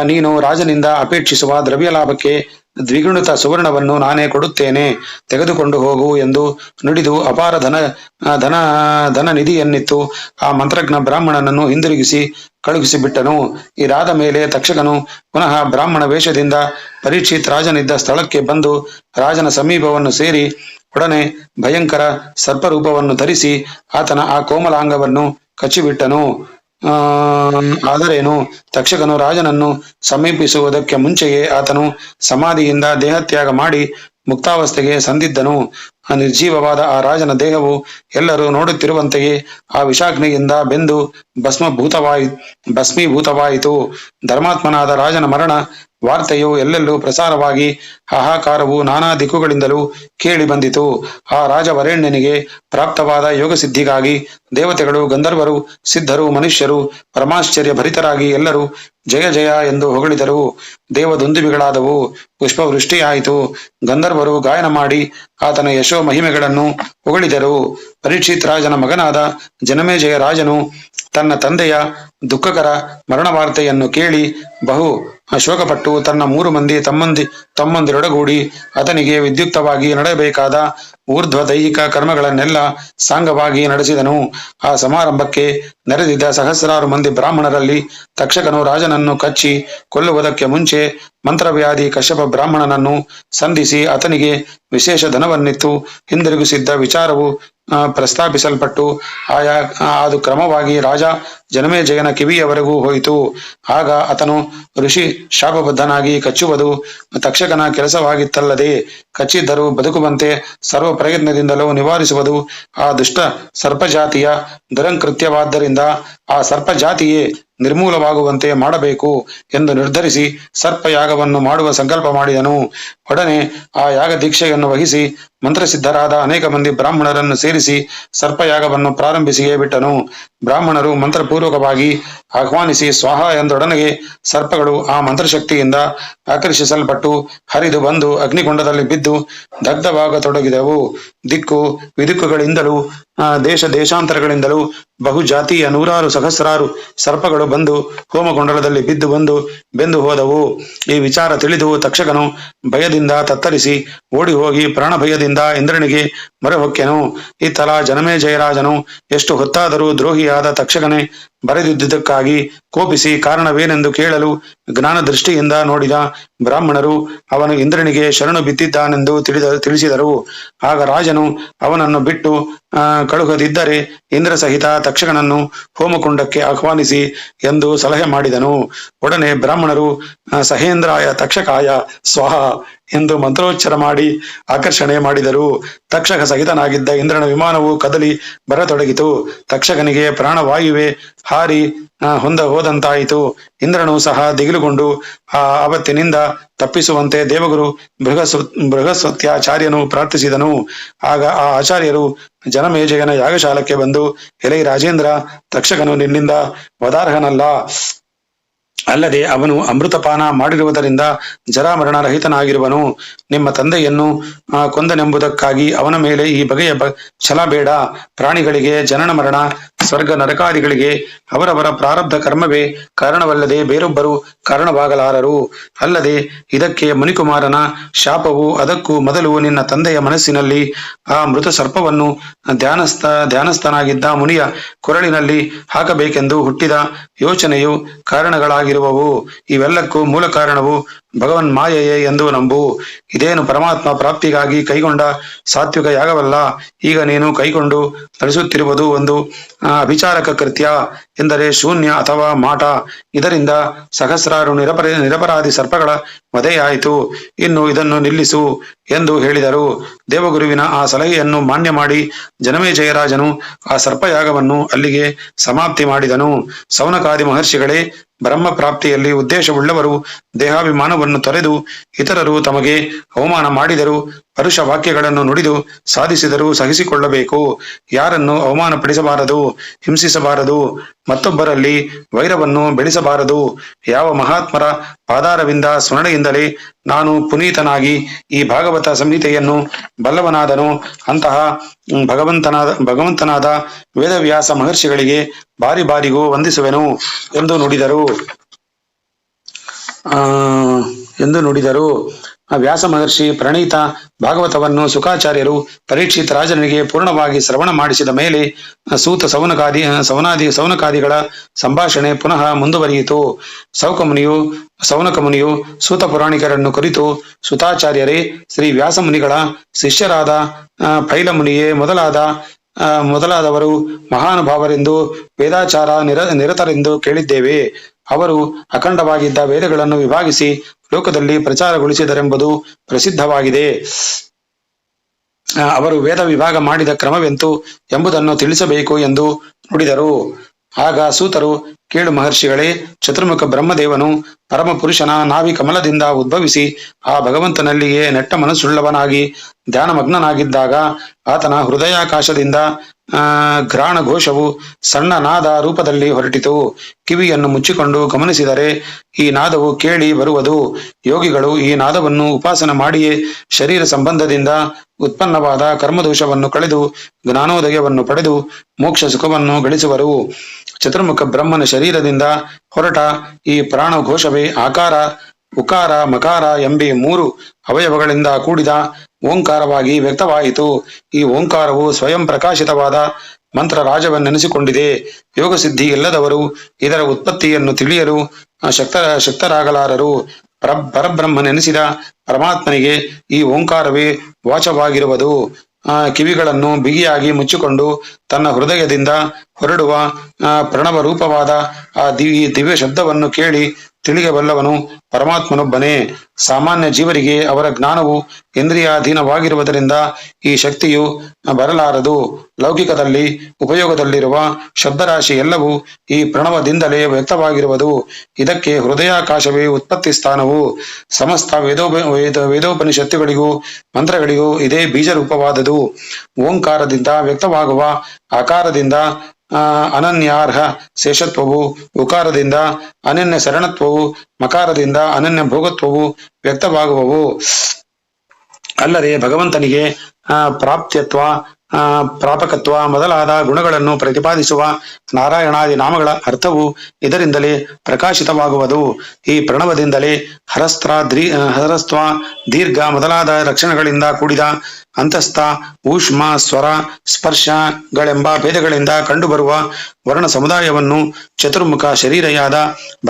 ನೀನು ರಾಜನಿಂದ ಅಪೇಕ್ಷಿಸುವ ದ್ರವ್ಯ ಲಾಭಕ್ಕೆ ದ್ವಿಗುಣಿತ ಸುವರ್ಣವನ್ನು ನಾನೇ ಕೊಡುತ್ತೇನೆ, ತೆಗೆದುಕೊಂಡು ಹೋಗು ಎಂದು ನುಡಿದು ಅಪಾರ ಧನ ನಿಧಿಯನ್ನಿತ್ತು ಆ ಮಂತ್ರಜ್ಞ ಬ್ರಾಹ್ಮಣನನ್ನು ಹಿಂದಿರುಗಿಸಿ ಕಳುಹಿಸಿಬಿಟ್ಟನು. ಇದಾದ ಮೇಲೆ ತಕ್ಷಕನು ಪುನಃ ಬ್ರಾಹ್ಮಣ ವೇಷದಿಂದ ಪರೀಕ್ಷಿತ್ ರಾಜನಿದ್ದ ಸ್ಥಳಕ್ಕೆ ಬಂದು ರಾಜನ ಸಮೀಪವನ್ನು ಸೇರಿ ಒಡನೆ ಭಯಂಕರ ಸರ್ಪರೂಪವನ್ನು ಧರಿಸಿ ಆತನ ಆ ಕೋಮಲಾಂಗವನ್ನು ಕಚ್ಚಿಬಿಟ್ಟನು. ಆದರೇನು, ತಕ್ಷಕನು ರಾಜನನ್ನು ಸಮೀಪಿಸುವುದಕ್ಕೆ ಮುಂಚೆಯೇ ಆತನು ಸಮಾಧಿಯಿಂದ ದೇಹತ್ಯಾಗ ಮಾಡಿ ಮುಕ್ತಾವಸ್ಥೆಗೆ ಸಂದಿದ್ದನು. ನಿರ್ಜೀವವಾದ ಆ ರಾಜನ ದೇಹವು ಎಲ್ಲರೂ ನೋಡುತ್ತಿರುವಂತೆಯೇ ಆ ವಿಷಾಗ್ನಿಯಿಂದ ಬೆಂದು ಭಸ್ಮೀಭೂತವಾಯಿತು. ಧರ್ಮಾತ್ಮನಾದ ರಾಜನ ಮರಣ ವಾರ್ತೆಯು ಎಲ್ಲೆಲ್ಲೂ ಪ್ರಸಾರವಾಗಿ ಹಾಹಾಕಾರವು ನಾನಾ ದಿಕ್ಕುಗಳಿಂದಲೂ ಕೇಳಿ ಬಂದಿತು. ಆ ರಾಜವರೇಣ್ಯನಿಗೆ ಪ್ರಾಪ್ತವಾದ ಯೋಗಸಿದ್ಧಿಗಾಗಿ ದೇವತೆಗಳು, ಗಂಧರ್ವರು, ಸಿದ್ಧರು, ಮನುಷ್ಯರು ಪರಮಾಶ್ಚರ್ಯ ಭರಿತರಾಗಿ ಎಲ್ಲರೂ ಜಯ ಜಯ ಎಂದು ಹೊಗಳಿದರು. ದೇವದುಂದುಬಿಗಳಾದವು, ಪುಷ್ಪವೃಷ್ಟಿಯಾಯಿತು. ಗಂಧರ್ವರು ಗಾಯನ ಮಾಡಿ ಆತನ ಯಶೋ ಮಹಿಮೆಗಳನ್ನು ಹೊಗಳಿದರು. ಪರೀಕ್ಷಿತ್ ರಾಜನ ಮಗನಾದ ಜನಮೇಜಯ ರಾಜನು ತನ್ನ ತಂದೆಯ ದುಃಖಕರ ಮರಣ ವಾರ್ತೆಯನ್ನು ಕೇಳಿ ಬಹು ಶೋಕಪಟ್ಟು ತನ್ನ 3 ಮಂದಿ ತಮ್ಮಂದಿರೊಡಗೂಡಿ ಆತನಿಗೆ ವಿದ್ಯುಕ್ತವಾಗಿ ನಡೆಯಬೇಕಾದ ಊರ್ಧ್ವ ದೈಹಿಕ ಕರ್ಮಗಳನ್ನೆಲ್ಲ ಸಾಂಗವಾಗಿ ನಡೆಸಿದನು. ಆ ಸಮಾರಂಭಕ್ಕೆ ನೆರೆದಿದ್ದ ಸಹಸ್ರಾರು ಮಂದಿ ಬ್ರಾಹ್ಮಣರಲ್ಲಿ ತಕ್ಷಕನು ರಾಜನನ್ನು ಕಚ್ಚಿ ಕೊಲ್ಲುವುದಕ್ಕೆ ಮುಂಚೆ ಮಂತ್ರವ್ಯಾಧಿ ಕಶ್ಯಪ ಬ್ರಾಹ್ಮಣನನ್ನು ಸಂಧಿಸಿ ಆತನಿಗೆ ವಿಶೇಷ ಧನವನ್ನಿತ್ತು ಹಿಂದಿರುಗಿಸಿದ್ದ ವಿಚಾರವು ಪ್ರಸ್ತಾಪಿಸಲ್ಪಟ್ಟು ಅದು ಕ್ರಮವಾಗಿ ರಾಜ ಜನಮೇಜಯನ ಕಿವಿಯವರೆಗೂ ಹೋಯಿತು. ಆಗ ಆತನು ಋಷಿ ಶಾಪಬದ್ಧನಾಗಿ ಕಚ್ಚುವುದು ತಕ್ಷಕನ ಕೆಲಸವಾಗಿತ್ತಲ್ಲದೆ, ಕಚ್ಚಿದ್ದರೂ ಬದುಕುವಂತೆ ಸರ್ವ ಪ್ರಯತ್ನದಿಂದಲೂ ನಿವಾರಿಸುವುದು ಆ ದುಷ್ಟ ಸರ್ಪಜಾತಿಯ ದುರಂಕೃತ್ಯವಾದ್ದರಿಂದ ಆ ಸರ್ಪಜಾತಿಯೇ ನಿರ್ಮೂಲವಾಗುವಂತೆ ಮಾಡಬೇಕು ಎಂದು ನಿರ್ಧರಿಸಿ ಸರ್ಪಯಾಗವನ್ನು ಮಾಡುವ ಸಂಕಲ್ಪ ಮಾಡಿದನು. ಒಡನೆ ಆ ಯಾಗ ದೀಕ್ಷೆಯನ್ನು ವಹಿಸಿ ಮಂತ್ರಸಿದ್ಧರಾದ ಅನೇಕ ಮಂದಿ ಬ್ರಾಹ್ಮಣರನ್ನು ಸೇರಿಸಿ ಸರ್ಪಯಾಗವನ್ನು ಪ್ರಾರಂಭಿಸಿಯೇ ಬಿಟ್ಟನು. ಬ್ರಾಹ್ಮಣರು ಮಂತ್ರಪೂರ್ವಕವಾಗಿ ಆಹ್ವಾನಿಸಿ ಸ್ವಾಹ ಎಂದೊಡನೆಗೆ ಸರ್ಪಗಳು ಆ ಮಂತ್ರಶಕ್ತಿಯಿಂದ ಆಕರ್ಷಿಸಲ್ಪಟ್ಟು ಹರಿದು ಬಂದು ಅಗ್ನಿಕೊಂಡದಲ್ಲಿ ಬಿದ್ದು ದಗ್ಧವಾಗತೊಡಗಿದವು. ದಿಕ್ಕು ವಿದಿಕ್ಕುಗಳಿಂದಲೂ ದೇಶಾಂತರಗಳಿಂದಲೂ ಬಹುಜಾತಿಯ ನೂರಾರು ಸಹಸ್ರಾರು ಸರ್ಪಗಳು ಬಂದು ಹೋಮಕೊಂಡಲದಲ್ಲಿ ಬೆಂದು ಹೋದವು. ಈ ವಿಚಾರ ತಿಳಿದು ತಕ್ಷಕನು ಭಯದಿಂದ ತತ್ತರಿಸಿ ಓಡಿ ಹೋಗಿ ಪ್ರಾಣ ಭಯದಿಂದ ಇಂದ್ರನಿಗೆ ಮೊರೆ ಹೊಕ್ಕೆನು. ಇತ್ತಲ ಜನಮೇಜಯರಾಜನು ಎಷ್ಟು ಹೊತ್ತಾದರೂ ದ್ರೋಹಿಯಾದ ತಕ್ಷಕನೇ ಬರೆದಿದ್ದುದಕ್ಕಾಗಿ ಕೋಪಿಸಿ ಕಾರಣವೇನೆಂದು ಕೇಳಲು ಜ್ಞಾನ ದೃಷ್ಟಿಯಿಂದ ನೋಡಿದ ಬ್ರಾಹ್ಮಣರು ಅವನು ಇಂದ್ರನಿಗೆ ಶರಣು ಬಿದ್ದಿದ್ದಾನೆಂದು ತಿಳಿಸಿದರು. ಆಗ ರಾಜನು ಅವನನ್ನು ಬಿಟ್ಟು ಕಳುಹದಿದ್ದರೆ ಇಂದ್ರ ಸಹಿತ ತಕ್ಷಕನನ್ನು ಹೋಮಕುಂಡಕ್ಕೆ ಆಹ್ವಾನಿಸಿ ಎಂದು ಸಲಹೆ ಮಾಡಿದನು. ಒಡನೆ ಬ್ರಾಹ್ಮಣರು ಸಹೇಂದ್ರಾಯ ತಕ್ಷಕಾಯ ಸ್ವಾಹ ಎಂದು ಮಂತ್ರೋಚ್ಚಾರ ಮಾಡಿ ಆಕರ್ಷಣೆ ಮಾಡಿದರು. ತಕ್ಷಕ ಸಹಿತನಾಗಿದ್ದ ಇಂದ್ರನ ವಿಮಾನವು ಕದಲಿ ಬರತೊಡಗಿತು. ತಕ್ಷಕನಿಗೆ ಪ್ರಾಣವಾಯುವೆ ಹಾರಿ ಹೋದಂತಾಯಿತು. ಇಂದ್ರನು ಸಹ ದಿಗಿಲುಗೊಂಡು ಆಪತ್ತಿನಿಂದ ತಪ್ಪಿಸುವಂತೆ ದೇವಗುರು ಬೃಹಸ್ಪತ್ಯಾಚಾರ್ಯನು ಪ್ರಾರ್ಥಿಸಿದನು. ಆಗ ಆ ಆಚಾರ್ಯರು ಜನಮೇಜಯನ ಯಾಗಶಾಲಕ್ಕೆ ಬಂದು, ಎಲೈ ರಾಜೇಂದ್ರ, ತಕ್ಷಕನು ನಿನ್ನಿಂದ ವದಾರ್ಹನಲ್ಲ. ಅಲ್ಲದೆ ಅವನು ಅಮೃತಪಾನ ಮಾಡಿರುವುದರಿಂದ ಜರಾಮರಣ ರಹಿತನಾಗಿರುವನು. ನಿಮ್ಮ ತಂದೆಯನ್ನು ಕೊಂದನೆಂಬುದಕ್ಕಾಗಿ ಅವನ ಮೇಲೆ ಈ ಬಗೆಯ ಛಲ ಬೇಡ. ಪ್ರಾಣಿಗಳಿಗೆ ಜನನ ಮರಣ, ಸ್ವರ್ಗ ನರಕಾದಿಗಳಿಗೆ ಅವರವರ ಪ್ರಾರಬ್ಧ ಕರ್ಮವೇ ಕಾರಣವಲ್ಲದೆ ಬೇರೊಬ್ಬರು ಕಾರಣವಾಗಲಾರರು. ಅಲ್ಲದೆ ಇದಕ್ಕೆ ಮುನಿಕುಮಾರನ ಶಾಪವು ಅದಕ್ಕೂ ಮೊದಲು ನಿನ್ನ ತಂದೆಯ ಮನಸ್ಸಿನಲ್ಲಿ ಆ ಮೃತ ಸರ್ಪವನ್ನು ಧ್ಯಾನಸ್ಥನಾಗಿದ್ದ ಮುನಿಯ ಕೊರಳಿನಲ್ಲಿ ಹಾಕಬೇಕೆಂದು ಹುಟ್ಟಿದ ಯೋಚನೆಯು ಕಾರಣಗಳಾಗಿರುವವು. ಇವೆಲ್ಲಕ್ಕೂ ಮೂಲ ಕಾರಣವು ಭಗವನ್ ಮಾಯೆಯೇ ಎಂದು ನಂಬು. ಇದೇನು ಪರಮಾತ್ಮ ಪ್ರಾಪ್ತಿಗಾಗಿ ಕೈಗೊಂಡ ಸಾತ್ವಿಕ ಯಾಗವಲ್ಲ. ಈಗ ನೀನು ಕೈಗೊಂಡು ನಡೆಸುತ್ತಿರುವುದು ಒಂದು ಅಭಿಚಾರಕ ಕೃತ್ಯ, ಎಂದರೆ ಶೂನ್ಯ ಅಥವಾ ಮಾಟ. ಇದರಿಂದ ಸಹಸ್ರಾರು ನಿರಪರಾಧಿ ಸರ್ಪಗಳ ವಧೆಯಾಯಿತು. ಇನ್ನು ಇದನ್ನು ನಿಲ್ಲಿಸು ಎಂದು ಹೇಳಿದರು. ದೇವಗುರುವಿನ ಆ ಸಲಹೆಯನ್ನು ಮಾನ್ಯ ಮಾಡಿ ಜನಮೇಜಯರಾಜನು ಆ ಸರ್ಪಯಾಗವನ್ನು ಅಲ್ಲಿಗೆ ಸಮಾಪ್ತಿ ಮಾಡಿದನು. ಸೌನಕಾದಿ ಮಹರ್ಷಿಗಳೇ, ಬ್ರಹ್ಮ ಪ್ರಾಪ್ತಿಯಲ್ಲಿ ಉದ್ದೇಶವುಳ್ಳವರು ದೇಹಾಭಿಮಾನವನ್ನು ತೊರೆದು ಇತರರು ತಮಗೆ ಅವಮಾನ ಮಾಡಿದರೂ ಪರುಷ ವಾಕ್ಯಗಳನ್ನು ನುಡಿದು ಸಾಧಿಸಿದರೂ ಸಹಿಸಿಕೊಳ್ಳಬೇಕು. ಯಾರನ್ನು ಅವಮಾನಪಡಿಸಬಾರದು, ಹಿಂಸಿಸಬಾರದು, ಮತ್ತೊಬ್ಬರಲ್ಲಿ ವೈರವನ್ನು ಬೆಳೆಸಬಾರದು. ಯಾವ ಮಹಾತ್ಮರ ಪಾದಾರವಿಂದ ಸ್ಮರಣೆಯಿಂದಲೇ ನಾನು ಪುನೀತನಾಗಿ ಈ ಭಾಗವತ ಸಂಹಿತೆಯನ್ನು ಬಲ್ಲವನಾದನು, ಅಂತಹ ಭಗವಂತನಾದ ವೇದವ್ಯಾಸ ಮಹರ್ಷಿಗಳಿಗೆ ಬಾರಿ ಬಾರಿಗೂ ವಂದಿಸುವೆನು ಎಂದು ನುಡಿದರು. ವ್ಯಾಸ ಮಹರ್ಷಿ ಪ್ರಣೀತ ಭಾಗವತವನ್ನು ಸುಖಾಚಾರ್ಯರು ಪರೀಕ್ಷಿತ ರಾಜನಿಗೆ ಪೂರ್ಣವಾಗಿ ಶ್ರವಣ ಮಾಡಿಸಿದ ಮೇಲೆ ಸೂತ ಸೌನಕಾದಿಗಳ ಸಂಭಾಷಣೆ ಪುನಃ ಮುಂದುವರಿಯಿತು. ಸೌನಕ ಮುನಿಯು ಸೂತ ಪುರಾಣಿಕರನ್ನು ಕುರಿತು, ಸುತಾಚಾರ್ಯರೇ, ಶ್ರೀ ವ್ಯಾಸ ಮುನಿಗಳ ಶಿಷ್ಯರಾದ ಫೈಲ ಮುನಿಯೇ ಮೊದಲಾದವರು ಮಹಾನುಭಾವರೆಂದು ವೇದಾಚಾರ ನಿರತರೆಂದು ಕೇಳಿದ್ದೇವೆ. ಅವರು ಅಖಂಡವಾಗಿದ್ದ ವೇದಗಳನ್ನು ವಿಭಾಗಿಸಿ ಲೋಕದಲ್ಲಿ ಪ್ರಚಾರಗೊಳಿಸಿದರೆಂಬುದು ಪ್ರಸಿದ್ಧವಾಗಿದೆ. ಅವರು ವೇದ ವಿಭಾಗ ಮಾಡಿದ ಕ್ರಮವೆಂತು ಎಂಬುದನ್ನು ತಿಳಿಸಬೇಕು ಎಂದು ನುಡಿದರು. ಆಗ ಸೂತರು, ಕೇಳು ಮಹರ್ಷಿಗಳೇ, ಚತುರ್ಮುಖ ಬ್ರಹ್ಮದೇವನು ಪರಮ ಪುರುಷನ ನಾಭಿ ಕಮಲದಿಂದ ಉದ್ಭವಿಸಿ ಆ ಭಗವಂತನಲ್ಲಿಯೇ ನೆಟ್ಟ ಮನಸ್ಸುಳ್ಳವನಾಗಿ ಧ್ಯಾನಮಗ್ನನಾಗಿದ್ದಾಗ ಆತನ ಹೃದಯಾಕಾಶದಿಂದ ಘ್ರಾಣ ಘೋಷವು ಸಣ್ಣ ನಾದ ರೂಪದಲ್ಲಿ ಹೊರಟಿತು. ಕಿವಿಯನ್ನು ಮುಚ್ಚಿಕೊಂಡು ಗಮನಿಸಿದರೆ ಈ ನಾದವು ಕೇಳಿ ಬರುವುದು. ಯೋಗಿಗಳು ಈ ನಾದವನ್ನು ಉಪಾಸನ ಮಾಡಿಯೇ ಶರೀರ ಸಂಬಂಧದಿಂದ ಉತ್ಪನ್ನವಾದ ಕರ್ಮದೋಷವನ್ನು ಕಳೆದು ಜ್ಞಾನೋದಯವನ್ನು ಪಡೆದು ಮೋಕ್ಷ ಸುಖವನ್ನು ಗಳಿಸುವರು. ಚತುರ್ಮುಖ ಬ್ರಹ್ಮನ ಶರೀರದಿಂದ ಹೊರಟ ಈ ಪ್ರಾಣಘೋಷವೇ ಆಕಾರ, ಉಕಾರ, ಮಕಾರ ಎಂಬಿ 3 ಅವಯವಗಳಿಂದ ಕೂಡಿದ ಓಂಕಾರವಾಗಿ ವ್ಯಕ್ತವಾಯಿತು. ಈ ಓಂಕಾರವು ಸ್ವಯಂ ಪ್ರಕಾಶಿತವಾದ ಮಂತ್ರ ರಾಜವನ್ನೆನಿಸಿಕೊಂಡಿದೆ. ಯೋಗಸಿದ್ಧಿ ಇಲ್ಲದವರು ಇದರ ಉತ್ಪತ್ತಿಯನ್ನು ತಿಳಿಯಲು ಶಕ್ತರಾಗಲಾರರು. ಪರಬ್ರಹ್ಮನೆನಿಸಿದ ಪರಮಾತ್ಮನಿಗೆ ಈ ಓಂಕಾರವೇ ವಾಚವಾಗಿರುವುದು. ಕಿವಿಗಳನ್ನು ಬಿಗಿಯಾಗಿ ಮುಚ್ಚಿಕೊಂಡು ತನ್ನ ಹೃದಯದಿಂದ ಹೊರಡುವ ಪ್ರಣವ ರೂಪವಾದ ಆ ದಿವ್ಯ ಶಬ್ದವನ್ನು ಕೇಳಿ ತಿಳಿಯಬಲ್ಲವನು ಪರಮಾತ್ಮನೊಬ್ಬನೇ. ಸಾಮಾನ್ಯ ಜೀವರಿಗೆ ಅವರ ಜ್ಞಾನವು ಇಂದ್ರಿಯಾಧೀನವಾಗಿರುವುದರಿಂದ ಈ ಶಕ್ತಿಯು ಬರಲಾರದು. ಲೌಕಿಕದಲ್ಲಿ ಉಪಯೋಗದಲ್ಲಿರುವ ಶಬ್ದರಾಶಿ ಎಲ್ಲವೂ ಈ ಪ್ರಣವದಿಂದಲೇ ವ್ಯಕ್ತವಾಗಿರುವುದು. ಇದಕ್ಕೆ ಹೃದಯಾಕಾಶವೇ ಉತ್ಪತ್ತಿ ಸ್ಥಾನವು. ಸಮಸ್ತ ವೇದೋಪನಿಷತ್ತುಗಳಿಗೂ ಮಂತ್ರಗಳಿಗೂ ಇದೇ ಬೀಜರೂಪವಾದುದು. ಓಂಕಾರದಿಂದ ವ್ಯಕ್ತವಾಗುವ ಆಕಾರದಿಂದ ಅನನ್ಯಾರ್ಹ ಶೇಷತ್ವವು, ಉಕಾರದಿಂದ ಅನನ್ಯ ಶರಣತ್ವವು, ಮಕಾರದಿಂದ ಅನನ್ಯ ಭೋಗತ್ವವು ವ್ಯಕ್ತವಾಗುವವು. ಅಲ್ಲದೆ ಭಗವಂತನಿಗೆ ಪ್ರಾಪ್ತ್ಯತ್ವ, ಪ್ರಾಪಕತ್ವ ಮೊದಲಾದ ಗುಣಗಳನ್ನು ಪ್ರತಿಪಾದಿಸುವ ನಾರಾಯಣಾದಿ ನಾಮಗಳ ಅರ್ಥವು ಇದರಿಂದಲೇ ಪ್ರಕಾಶಿತವಾಗುವುದು. ಈ ಪ್ರಣವದಿಂದಲೇ ಹರಸ್ತ್ವ, ದೀರ್ಘ ಮೊದಲಾದ ಲಕ್ಷಣಗಳಿಂದ ಕೂಡಿದ ಅಂತಸ್ಥ, ಊಷ್ಮ, ಸ್ವರ, ಸ್ಪರ್ಶಗಳೆಂಬ ಭೇದಗಳಿಂದ ಕಂಡುಬರುವ ವರ್ಣ ಸಮುದಾಯವನ್ನು ಚತುರ್ಮುಖ ಶರೀರಯಾದ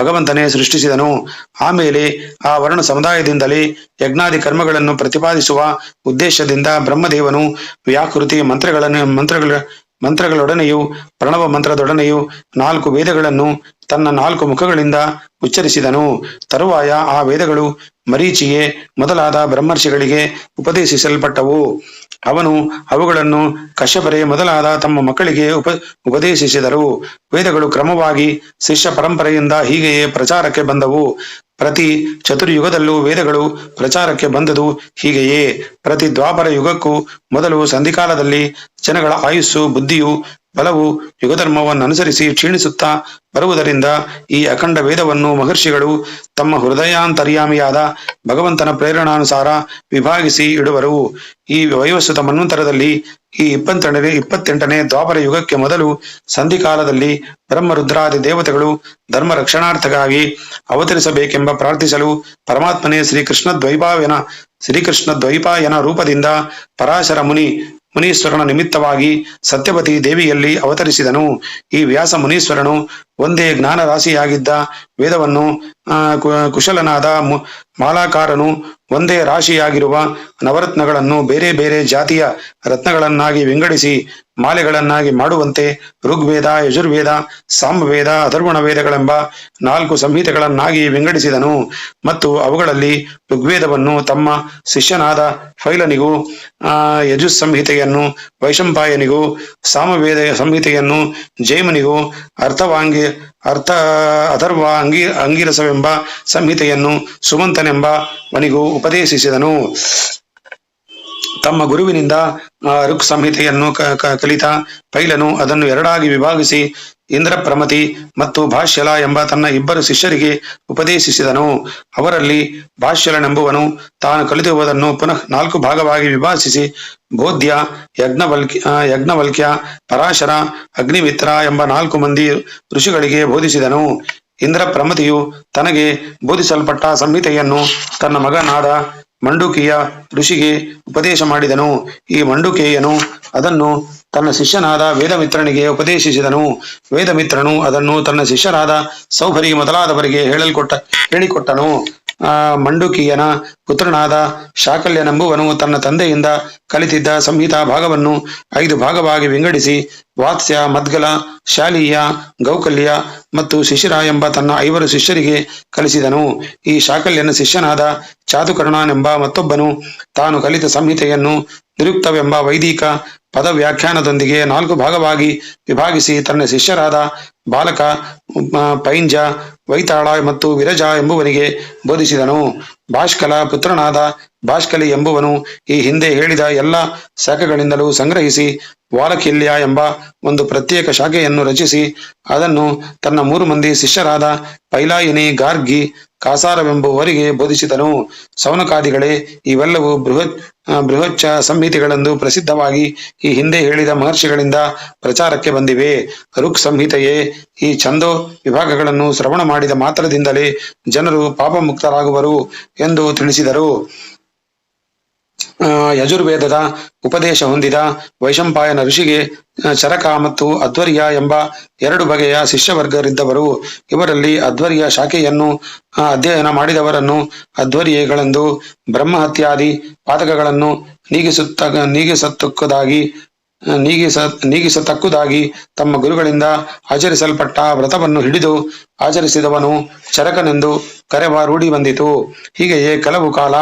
ಭಗವಂತನೇ ಸೃಷ್ಟಿಸಿದನು. ಆಮೇಲೆ ಆ ವರ್ಣ ಸಮುದಾಯದಿಂದಲೇ ಯಜ್ಞಾದಿ ಕರ್ಮಗಳನ್ನು ಪ್ರತಿಪಾದಿಸುವ ಉದ್ದೇಶದಿಂದ ಬ್ರಹ್ಮದೇವನು ವ್ಯಾಕೃತಿ ಮಂತ್ರಗಳೊಡನೆಯೂ ಪ್ರಣವ ಮಂತ್ರದೊಡನೆಯೂ 4 ವೇದಗಳನ್ನು ತನ್ನ 4 ಮುಖಗಳಿಂದ ಉಚ್ಚರಿಸಿದನು. ತರುವಾಯ ಆ ವೇದಗಳು ಮರೀಚಿಗೆ ಮೊದಲಾದ ಬ್ರಹ್ಮರ್ಷಿಗಳಿಗೆ ಉಪದೇಶಿಸಲ್ಪಟ್ಟವು. ಅವನು ಅವುಗಳನ್ನು ಕಶ್ಯಪರೇ ಮೊದಲಾದ ತಮ್ಮ ಮಕ್ಕಳಿಗೆ ಉಪದೇಶಿಸಿದರು. ವೇದಗಳು ಕ್ರಮವಾಗಿ ಶಿಷ್ಯ ಪರಂಪರೆಯಿಂದ ಹೀಗೆಯೇ ಪ್ರಚಾರಕ್ಕೆ ಬಂದವು. ಪ್ರತಿ ಚತುರ್ಯುಗದಲ್ಲೂ ವೇದಗಳು ಪ್ರಚಾರಕ್ಕೆ ಬಂದದು ಹೀಗೆಯೇ. ಪ್ರತಿ ದ್ವಾಪರ ಯುಗಕ್ಕೂ ಮೊದಲು ಸಂಧಿಕಾಲದಲ್ಲಿ ಜನಗಳ ಆಯುಸ್ಸು, ಬುದ್ಧಿಯು, ಬಲವು ಯುಗಧರ್ಮವನ್ನು ಅನುಸರಿಸಿ ಕ್ಷೀಣಿಸುತ್ತಾ ಬರುವುದರಿಂದ ಈ ಅಖಂಡ ವೇದವನ್ನು ಮಹರ್ಷಿಗಳು ತಮ್ಮ ಹೃದಯಾಂತರ್ಯಾಮಿಯಾದ ಭಗವಂತನ ಪ್ರೇರಣಾನುಸಾರ ವಿಭಾಗಿಸಿ ಇಡುವರು. ಈ ವೈವಸ್ವತ ಮನ್ವಂತರದಲ್ಲಿ ಈ 28ನೇ ದ್ವಾಪರ ಯುಗಕ್ಕೆ ಮೊದಲು ಸಂಧಿಕಾಲದಲ್ಲಿ ಬ್ರಹ್ಮರುದ್ರಾದಿ ದೇವತೆಗಳು ಧರ್ಮ ರಕ್ಷಣಾರ್ಥಕ್ಕಾಗಿ ಅವತರಿಸಬೇಕೆಂಬ ಪ್ರಾರ್ಥಿಸಲು ಪರಮಾತ್ಮನೇ ಶ್ರೀಕೃಷ್ಣ ದ್ವೈಪಾಯನ ರೂಪದಿಂದ ಪರಾಶರ ಮುನೀಶ್ವರನ ನಿಮಿತ್ತವಾಗಿ ಸತ್ಯವತಿ ದೇವಿಯಲ್ಲಿ ಅವತರಿಸಿದನು. ಈ ವ್ಯಾಸ ಮುನೀಶ್ವರನು ಒಂದೇ ಜ್ಞಾನ ರಾಶಿಯಾಗಿದ್ದ ವೇದವನ್ನು ಕುಶಲನಾದ ಮಾಲಾಕಾರನು ಒಂದೇ ರಾಶಿಯಾಗಿರುವ ನವರತ್ನಗಳನ್ನು ಬೇರೆ ಬೇರೆ ಜಾತಿಯ ರತ್ನಗಳನ್ನಾಗಿ ವಿಂಗಡಿಸಿ ಮಾಲೆಗಳನ್ನಾಗಿ ಮಾಡುವಂತೆ ಋಗ್ವೇದ, ಯಜುರ್ವೇದ, ಸಾಮವೇದ, ಅಥರ್ವಣ ವೇದಗಳೆಂಬ 4 ಸಂಹಿತೆಗಳನ್ನಾಗಿ ವಿಂಗಡಿಸಿದನು. ಮತ್ತು ಅವುಗಳಲ್ಲಿ ಋಗ್ವೇದವನ್ನು ತಮ್ಮ ಶಿಷ್ಯನಾದ ಫೈಲನಿಗೂ, ಯಜುಸ್ ಸಂಹಿತೆಯನ್ನು ವೈಶಂಪಾಯನಿಗೂ, ಸಾಮವೇದ ಸಂಹಿತೆಯನ್ನು ಜೈಮನಿಗೂ, ಅಥರ್ವ ಅಂಗಿರಸವೆಂಬ ಸಂಹಿತೆಯನ್ನು ಸುಮಂತನೆಂಬ ವನಿಗೂ ಉಪದೇಶಿಸಿದನು. ತಮ್ಮ ಗುರುವಿನಿಂದ ಋಕ್ ಸಂಹಿತೆಯನ್ನು ಕಲಿತ ಪೈಲನು ಅದನ್ನು 2ಆಗಿ ವಿಭಾಗಿಸಿ ಇಂದ್ರಪ್ರಮತಿ ಮತ್ತು ಭಾಷ್ಯಲ ಎಂಬ ತನ್ನ 2 ಶಿಷ್ಯರಿಗೆ ಉಪದೇಶಿಸಿದನು. ಅವರಲ್ಲಿ ಭಾಷ್ಯಲನೆಂಬುವನು ತಾನು ಕಲಿತಿರುವುದನ್ನು ಪುನಃ 4 ಭಾಗವಾಗಿ ವಿಭಾಗಿಸಿ ಬೋಧ್ಯ, ಯಜ್ಞವಲ್ಕ್ಯ, ಪರಾಶರ, ಅಗ್ನಿಮಿತ್ರ ಎಂಬ 4 ಮಂದಿ ಋಷಿಗಳಿಗೆ ಬೋಧಿಸಿದನು. ಇಂದ್ರಪ್ರಮತಿಯು ತನಗೆ ಬೋಧಿಸಲ್ಪಟ್ಟ ಸಂಹಿತೆಯನ್ನು ತನ್ನ ಮಗನಾದ ಮಂಡುಕಿಯ ಋಷಿಗೆ ಉಪದೇಶ ಮಾಡಿದನು. ಈ ಮಂಡುಕೇಯನು ಅದನ್ನು ತನ್ನ ಶಿಷ್ಯನಾದ ವೇದಮಿತ್ರನಿಗೆ ಉಪದೇಶಿಸಿದನು. ವೇದಮಿತ್ರನು ಅದನ್ನು ತನ್ನ ಶಿಷ್ಯರಾದ ಸೌಭರಿ ಮೊದಲಾದವರಿಗೆ ಹೇಳಿಕೊಟ್ಟನು. ಮಂಡುಕಿಯನ ಪುತ್ರನಾದ ಶಾಕಲ್ಯನೆಂಬುವನು ತನ್ನ ತಂದೆಯಿಂದ ಕಲಿತಿದ್ದ ಸಂಹಿತಾ ಭಾಗವನ್ನು 5 ಭಾಗವಾಗಿ ವಿಂಗಡಿಸಿ ವಾತ್ಸ್ಯ, ಮದ್ಗಲ, ಶಾಲೀಯ, ಗೌಕಲ್ಯ ಮತ್ತು ಶಿಶಿರ ಎಂಬ ತನ್ನ 5 ಶಿಷ್ಯರಿಗೆ ಕಲಿಸಿದನು. ಈ ಶಾಕಲ್ಯನ ಶಿಷ್ಯನಾದ ಚಾತುಕರ್ಣನೆಂಬ ಮತ್ತೊಬ್ಬನು ತಾನು ಕಲಿತ ಸಂಹಿತೆಯನ್ನು ನಿರುಕ್ತವೆಂಬ ವೈದಿಕ ಪದ ವ್ಯಾಖ್ಯಾನದೊಂದಿಗೆ 4 ಭಾಗವಾಗಿ ವಿಭಾಗಿಸಿ ತನ್ನ ಶಿಷ್ಯರಾದ ಬಾಲಕ, ಪೈಂಜ, ವೈತಾಳ ಮತ್ತು ವಿರಜ ಎಂಬುವನಿಗೆ ಬೋಧಿಸಿದನು. ಭಾಷ್ಕಲ ಪುತ್ರನಾದ ಭಾಷ್ಕಲಿ ಎಂಬುವನು ಈ ಹಿಂದೆ ಹೇಳಿದ ಎಲ್ಲ ಶಾಖೆಗಳಿಂದಲೂ ಸಂಗ್ರಹಿಸಿ ವಾಲಕಿಲ್ಯ ಎಂಬ ಒಂದು ಪ್ರತ್ಯೇಕ ಶಾಖೆಯನ್ನು ರಚಿಸಿ ಅದನ್ನು ತನ್ನ 3 ಮಂದಿ ಶಿಷ್ಯರಾದ ಪೈಲಾಯಿನಿ, ಗಾರ್ಗಿ, ಕಾಸಾರವೆಂಬುವರಿಗೆ ಬೋಧಿಸಿದನು. ಸೌನಕಾದಿಗಳೇ, ಇವೆಲ್ಲವೂ ಬೃಹಚ್ಚ ಸಂಹಿತೆಗಳೆಂದು ಪ್ರಸಿದ್ಧವಾಗಿ ಈ ಹಿಂದೆ ಹೇಳಿದ ಮಹರ್ಷಿಗಳಿಂದ ಪ್ರಚಾರಕ್ಕೆ ಬಂದಿವೆ. ಋಕ್ ಸಂಹಿತೆಯೇ ಈ ಛಂದೋ ವಿಭಾಗಗಳನ್ನು ಶ್ರವಣ ಮಾಡಿದ ಮಾತ್ರದಿಂದಲೇ ಜನರು ಪಾಪಮುಕ್ತರಾಗುವರು ಎಂದು ತಿಳಿಸಿದರು. ಯಜುರ್ವೇದದ ಉಪದೇಶ ಹೊಂದಿದ ವೈಶಂಪಾಯನ ಋಷಿಗೆ ಚರಕ ಮತ್ತು ಅಧ್ವರ್ಯ ಎಂಬ 2 ಬಗೆಯ ಶಿಷ್ಯವರ್ಗರಿದ್ದವರು. ಇವರಲ್ಲಿ ಅಧ್ವರ್ಯ ಶಾಖೆಯನ್ನು ಅಧ್ಯಯನ ಮಾಡಿದವರನ್ನು ಅಧ್ವರ್ಯಗಳೆಂದು, ಬ್ರಹ್ಮಹತ್ಯಾದಿ ಪಾತಕಗಳನ್ನು ನೀಗಿಸತಕ್ಕುದಾಗಿ ತಮ್ಮ ಗುರುಗಳಿಂದ ಆಚರಿಸಲ್ಪಟ್ಟ ವ್ರತವನ್ನು ಹಿಡಿದು ಆಚರಿಸಿದವನು ಚರಕನೆಂದು ಕರೆವ ರೂಢಿ ಬಂದಿತು. ಹೀಗೆಯೇ ಕೆಲವು ಕಾಲ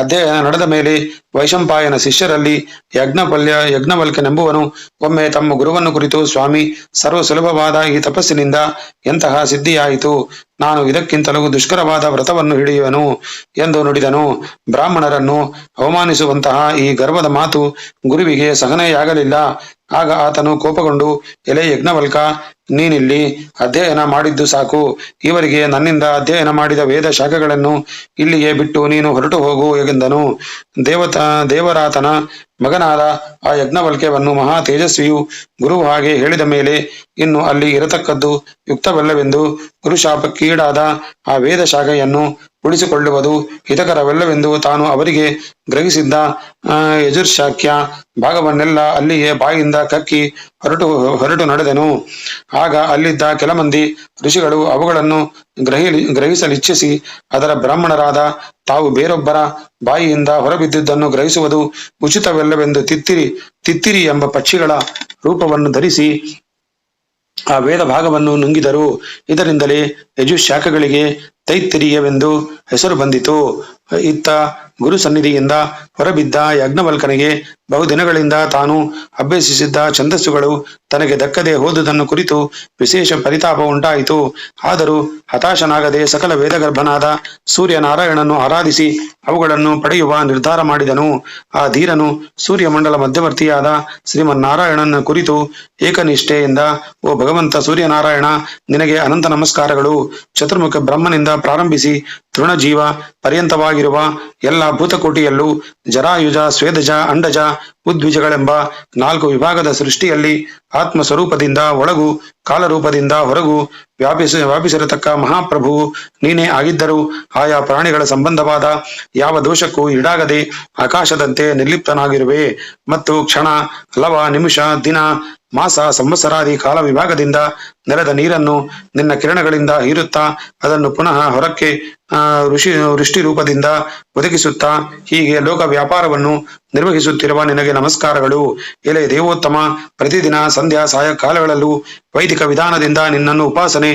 ಅಧ್ಯಯನ ನಡೆದ ಮೇಲೆ ವೈಶಂಪಾಯನ ಶಿಷ್ಯರಲ್ಲಿ ಯಜ್ಞವಲ್ಕ್ಯನೆಂಬುವನು ಒಮ್ಮೆ ತಮ್ಮ ಗುರುವನ್ನು ಕುರಿತು, ಸ್ವಾಮಿ, ಸರ್ವ ಸುಲಭವಾದ ಈ ತಪಸ್ಸಿನಿಂದ ಎಂತಹ ಸಿದ್ಧಿಯಾಯಿತು, ನಾನು ಇದಕ್ಕಿಂತಲೂ ದುಷ್ಕರವಾದ ವ್ರತವನ್ನು ಹಿಡಿಯುವೆನು ಎಂದು ನುಡಿದನು. ಬ್ರಾಹ್ಮಣರನ್ನು ಅವಮಾನಿಸುವಂತಹ ಈ ಗರ್ವದ ಮಾತು ಗುರುವಿಗೆ ಸಹನೆಯಾಗಲಿಲ್ಲ. ಆಗ ಆತನು ಕೋಪಗೊಂಡು, ಎಲೆ ಯಜ್ಞವಲ್ಕ, ನೀನಿಲ್ಲಿ ಅಧ್ಯಯನ ಮಾಡಿದ್ದು ಸಾಕು. ಇವರಿಗೆ ನನ್ನಿಂದ ಅಧ್ಯಯನ ಮಾಡಿದ ವೇದ ಶಾಖೆಗಳನ್ನು ಇಲ್ಲಿಯೇ ಬಿಟ್ಟು ನೀನು ಹೊರಟು ಹೋಗು ಎಂದನು. ದೇವರಾತನ ಮಗನಾದ ಆ ಯಜ್ಞವಲ್ಕ್ಯವನ್ನು ಮಹಾ ತೇಜಸ್ವಿಯು ಗುರು ಹಾಗೆ ಹೇಳಿದ ಮೇಲೆ ಇನ್ನು ಅಲ್ಲಿ ಇರತಕ್ಕದ್ದು ಯುಕ್ತವಲ್ಲವೆಂದು ಗುರುಶಾಪಕ್ಕೀಡಾದ ಆ ವೇದ ಶಾಖೆಯನ್ನು ಉಳಿಸಿಕೊಳ್ಳುವುದು ಹಿತಕರವಲ್ಲವೆಂದು ತಾನು ಅವರಿಗೆ ಗ್ರಹಿಸಿದ್ದ ಯಜುರ್ಶಾಖ್ಯ ಭಾಗವನ್ನೆಲ್ಲ ಅಲ್ಲಿಯೇ ಬಾಯಿಂದ ಕಕ್ಕಿ ಹೊರಟು ನಡೆದನು. ಆಗ ಅಲ್ಲಿದ್ದ ಕೆಲ ಮಂದಿ ಋಷಿಗಳು ಅವುಗಳನ್ನು ಗ್ರಹಿಸಲಿಚ್ಛಿಸಿ ಅದರ ಬ್ರಾಹ್ಮಣರಾದ ತಾವು ಬೇರೊಬ್ಬರ ಬಾಯಿಯಿಂದ ಹೊರಬಿದ್ದುದನ್ನು ಗ್ರಹಿಸುವುದು ಉಚಿತವಲ್ಲವೆಂದು ತಿತ್ತಿರಿ ಎಂಬ ಪಕ್ಷಿಗಳ ರೂಪವನ್ನು ಧರಿಸಿ ಆ ವೇದ ಭಾಗವನ್ನು ನುಂಗಿದರು. ಇದರಿಂದಲೇ ಯಜುಶಾಖೆಗಳಿಗೆ ತೈತ್ತಿರೀಯವೆಂದು ಹೆಸರು ಬಂದಿತು. ಇತ್ತ ಗುರು ಸನ್ನಿಧಿಯಿಂದ ಹೊರಬಿದ್ದ ಯಾಜ್ಞವಲ್ಕನಿಗೆ ಬಹುದಿನಗಳಿಂದ ತಾನು ಅಭ್ಯಸಿಸಿದ್ದ ಛಂದಸ್ಸುಗಳು ತನಗೆ ದಕ್ಕದೆ ಹೋದುದನ್ನು ಕುರಿತು ವಿಶೇಷ ಪರಿತಾಪ ಉಂಟಾಯಿತು. ಆದರೂ ಹತಾಶನಾಗದೆ ಸಕಲ ವೇದಗರ್ಭನಾದ ಸೂರ್ಯನಾರಾಯಣನನ್ನು ಆರಾಧಿಸಿ ಅವುಗಳನ್ನು ಪಡೆಯುವ ನಿರ್ಧಾರ ಮಾಡಿದನು. ಆ ಧೀರನು ಸೂರ್ಯಮಂಡಲ ಮಧ್ಯವರ್ತಿಯಾದ ಶ್ರೀಮನ್ನಾರಾಯಣನ ಕುರಿತು ಏಕನಿಷ್ಠೆಯಿಂದ, ಓ ಭಗವಂತ ಸೂರ್ಯನಾರಾಯಣ, ನಿನಗೆ ಅನಂತ ನಮಸ್ಕಾರಗಳು. ಚತುರ್ಮುಖ ಬ್ರಹ್ಮನಿಂದ ಪ್ರಾರಂಭಿಸಿ ತೃಣಜೀವ ಪರ್ಯಂತವಾಗಿರುವ ಎಲ್ಲ ಭೂತಕೋಟಿಯಲ್ಲೂ ಜರಾಯುಜ, ಸ್ವೇದಜ, ಅಂಡಜ, ಉದ್ವಿಜಗಳೆಂಬ 4 ವಿಭಾಗದ ಸೃಷ್ಟಿಯಲ್ಲಿ ಆತ್ಮಸ್ವರೂಪದಿಂದ ಒಳಗೂ ಕಾಲರೂಪದಿಂದ ಹೊರಗೂ ವ್ಯಾಪಿಸಿರತಕ್ಕ ಮಹಾಪ್ರಭುವು ನೀನೇ ಆಗಿದ್ದರೂ ಆಯಾ ಪ್ರಾಣಿಗಳ ಸಂಬಂಧವಾದ ಯಾವ ದೋಷಕ್ಕೂ ಈಡಾಗದೆ ಆಕಾಶದಂತೆ ನಿರ್ಲಿಪ್ತನಾಗಿರುವೆ. ಮತ್ತು ಕ್ಷಣ, ಲವ, ನಿಮಿಷ, ದಿನ, ಮಾಸ, ಸಂವತ್ಸರಾದಿ ಕಾಲ ವಿಭಾಗದಿಂದ ನೆಲದ ನೀರನ್ನು ನಿನ್ನ ಕಿರಣಗಳಿಂದ ಹೀರುತ್ತಾ ಅದನ್ನು ಪುನಃ ಹೊರಕ್ಕೆ ವೃಷ್ಟಿ ರೂಪದಿಂದ ಒದಗಿಸುತ್ತಾ ಹೀಗೆ ಲೋಕ ವ್ಯಾಪಾರವನ್ನು ನಿರ್ವಹಿಸುತ್ತಿರುವ ನಿನಗೆ ನಮಸ್ಕಾರಗಳು. ಎಲೆ ದೇವೋತ್ತಮ, ಪ್ರತಿದಿನ ಸಂಧ್ಯಾ ಸಾಯಂಕಾಲಗಳಲ್ಲೂ ವೈದಿಕ ವಿಧಾನದಿಂದ ನಿನ್ನನ್ನು ಉಪಾಸನೆ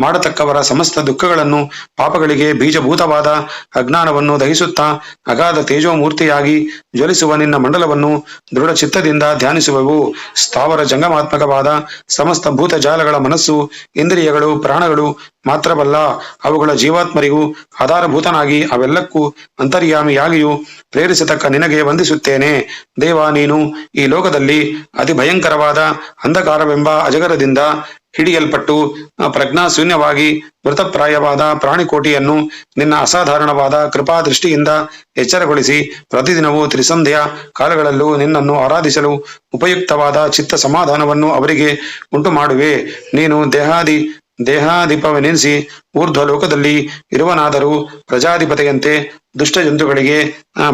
ಮಾಡತಕ್ಕವರ ಸಮಸ್ತ ದುಃಖಗಳನ್ನು, ಪಾಪಗಳಿಗೆ ಬೀಜಭೂತವಾದ ಅಜ್ಞಾನವನ್ನು ದಹಿಸುತ್ತಾ ಅಗಾಧ ತೇಜೋಮೂರ್ತಿಯಾಗಿ ಜ್ವಲಿಸುವ ನಿನ್ನ ಮಂಡಲವನ್ನು ದೃಢ ಚಿತ್ತದಿಂದ ಧ್ಯಾನಿಸುವೆವು. ಸ್ಥಾವರ ಜಂಗಮಾತ್ಮಕವಾದ ಸಮಸ್ತ ಭೂತ ಜಾಲಗಳ ಮನಸ್ಸು, ಇಂದ್ರಿಯಗಳು, ಪ್ರಾಣಗಳು ಮಾತ್ರವಲ್ಲ, ಅವುಗಳ ಜೀವಾತ್ಮರಿಗೂ ಆಧಾರಭೂತನಾಗಿ ಅವೆಲ್ಲಕ್ಕೂ ಅಂತರ್ಯಾಮಿಯಾಗಿಯೂ ಪ್ರೇರಿಸತಕ್ಕ ನಿನಗೆ ವಂದಿಸುತ್ತೇನೆ. ದೇವ, ನೀನು ಈ ಲೋಕದಲ್ಲಿ ಅತಿ ಭಯಂಕರವಾದ ಅಂಧಕಾರವೆಂಬ ಅಜಗರದಿಂದ ಹಿಡಿಯಲ್ಪಟ್ಟು ಪ್ರಜ್ಞಾಶೂನ್ಯವಾಗಿ ಮೃತಪ್ರಾಯವಾದ ಪ್ರಾಣಿಕೋಟಿಯನ್ನು ನಿನ್ನ ಅಸಾಧಾರಣವಾದ ಕೃಪಾ ದೃಷ್ಟಿಯಿಂದ ಎಚ್ಚರಗೊಳಿಸಿ ಪ್ರತಿದಿನವೂ ತ್ರಿಸಂಧ್ಯಾ ಕಾಲಗಳಲ್ಲೂ ನಿನ್ನನ್ನು ಆರಾಧಿಸಲು ಉಪಯುಕ್ತವಾದ ಚಿತ್ತ ಸಮಾಧಾನವನ್ನು ಅವರಿಗೆ ಉಂಟು ಮಾಡುವೆ. ನೀನು ದೇಹಾಧಿಪವೆನಿಸಿ ಊರ್ಧ್ವ ಲೋಕದಲ್ಲಿ ಇರುವನಾದರೂ ಪ್ರಜಾಧಿಪತಿಯಂತೆ ದುಷ್ಟ ಜಂತುಗಳಿಗೆ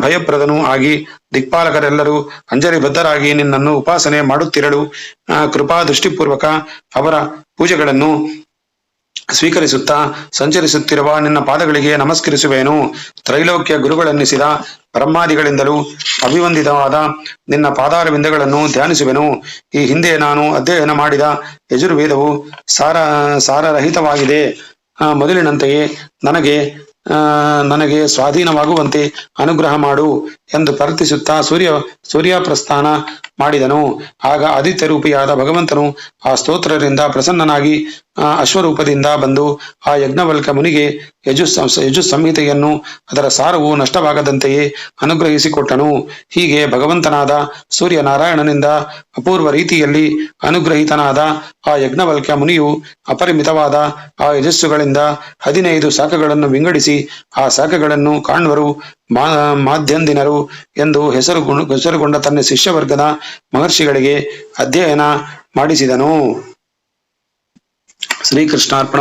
ಭಯಪ್ರದನೂ ಆಗಿ ದಿಕ್ಪಾಲಕರೆಲ್ಲರೂ ಅಂಜಲಿ ಬದ್ಧರಾಗಿ ನಿನ್ನನ್ನು ಉಪಾಸನೆ ಮಾಡುತ್ತಿರಲು ಕೃಪಾ ದೃಷ್ಟಿಪೂರ್ವಕ ಅವರ ಪೂಜೆಗಳನ್ನು ಸ್ವೀಕರಿಸುತ್ತಾ ಸಂಚರಿಸುತ್ತಿರುವ ನಿನ್ನ ಪಾದಗಳಿಗೆ ನಮಸ್ಕರಿಸುವೇನು. ತ್ರೈಲೋಕ್ಯ ಗುರುಗಳೆನ್ನಿಸಿದ ಬ್ರಹ್ಮಾದಿಗಳಿಂದಲೂ ಅಭಿವಂದಿತವಾದ ನಿನ್ನ ಪಾದಾರವಿಂದಗಳನ್ನು ಧ್ಯಾನಿಸುವೆನು. ಈ ಹಿಂದೆ ನಾನು ಅಧ್ಯಯನ ಮಾಡಿದ ಯಜುರ್ವೇದವು ಸಾರರಹಿತವಾಗಿದೆ. ಮೊದಲಿನಂತೆಯೇ ನನಗೆ ಸ್ವಾಧೀನವಾಗುವಂತೆ ಅನುಗ್ರಹ ಮಾಡು ಎಂದು ಪ್ರಾರ್ಥಿಸುತ್ತಾ ಸೂರ್ಯಪ್ರಸ್ಥಾನ ಮಾಡಿದನು. ಆಗ ಆದಿತ್ಯ ರೂಪಿಯಾದ ಭಗವಂತನು ಆ ಸ್ತೋತ್ರರಿಂದ ಪ್ರಸನ್ನನಾಗಿ ಅಶ್ವರೂಪದಿಂದ ಬಂದು ಆ ಯಜ್ಞವಲ್ಕ ಮುನಿಗೆ ಯಜು ಸಂಹಿತೆಯನ್ನು ಅದರ ಸಾರವು ನಷ್ಟವಾಗದಂತೆಯೇ ಅನುಗ್ರಹಿಸಿಕೊಟ್ಟನು. ಹೀಗೆ ಭಗವಂತನಾದ ಸೂರ್ಯನಾರಾಯಣನಿಂದ ಅಪೂರ್ವ ರೀತಿಯಲ್ಲಿ ಅನುಗ್ರಹಿತನಾದ ಆ ಯಜ್ಞವಲ್ಕ್ಯ ಮುನಿಯು ಅಪರಿಮಿತವಾದ ಆ ಯಜಸ್ಸುಗಳಿಂದ 15 ಶಾಖೆಗಳನ್ನು ವಿಂಗಡಿಸಿ ಆ ಶಾಖೆಗಳನ್ನು ಕಾಣ್ವರು, ಮಾಧ್ಯಂದಿನರು ಎಂದು ಹೆಸರುಗೊಂಡ ತನ್ನ ಶಿಷ್ಯವರ್ಗದ ಮಹರ್ಷಿಗಳಿಗೆ ಅಧ್ಯಯನ ಮಾಡಿಸಿದನು. ಶ್ರೀಕೃಷ್ಣಾರ್ಪಣ.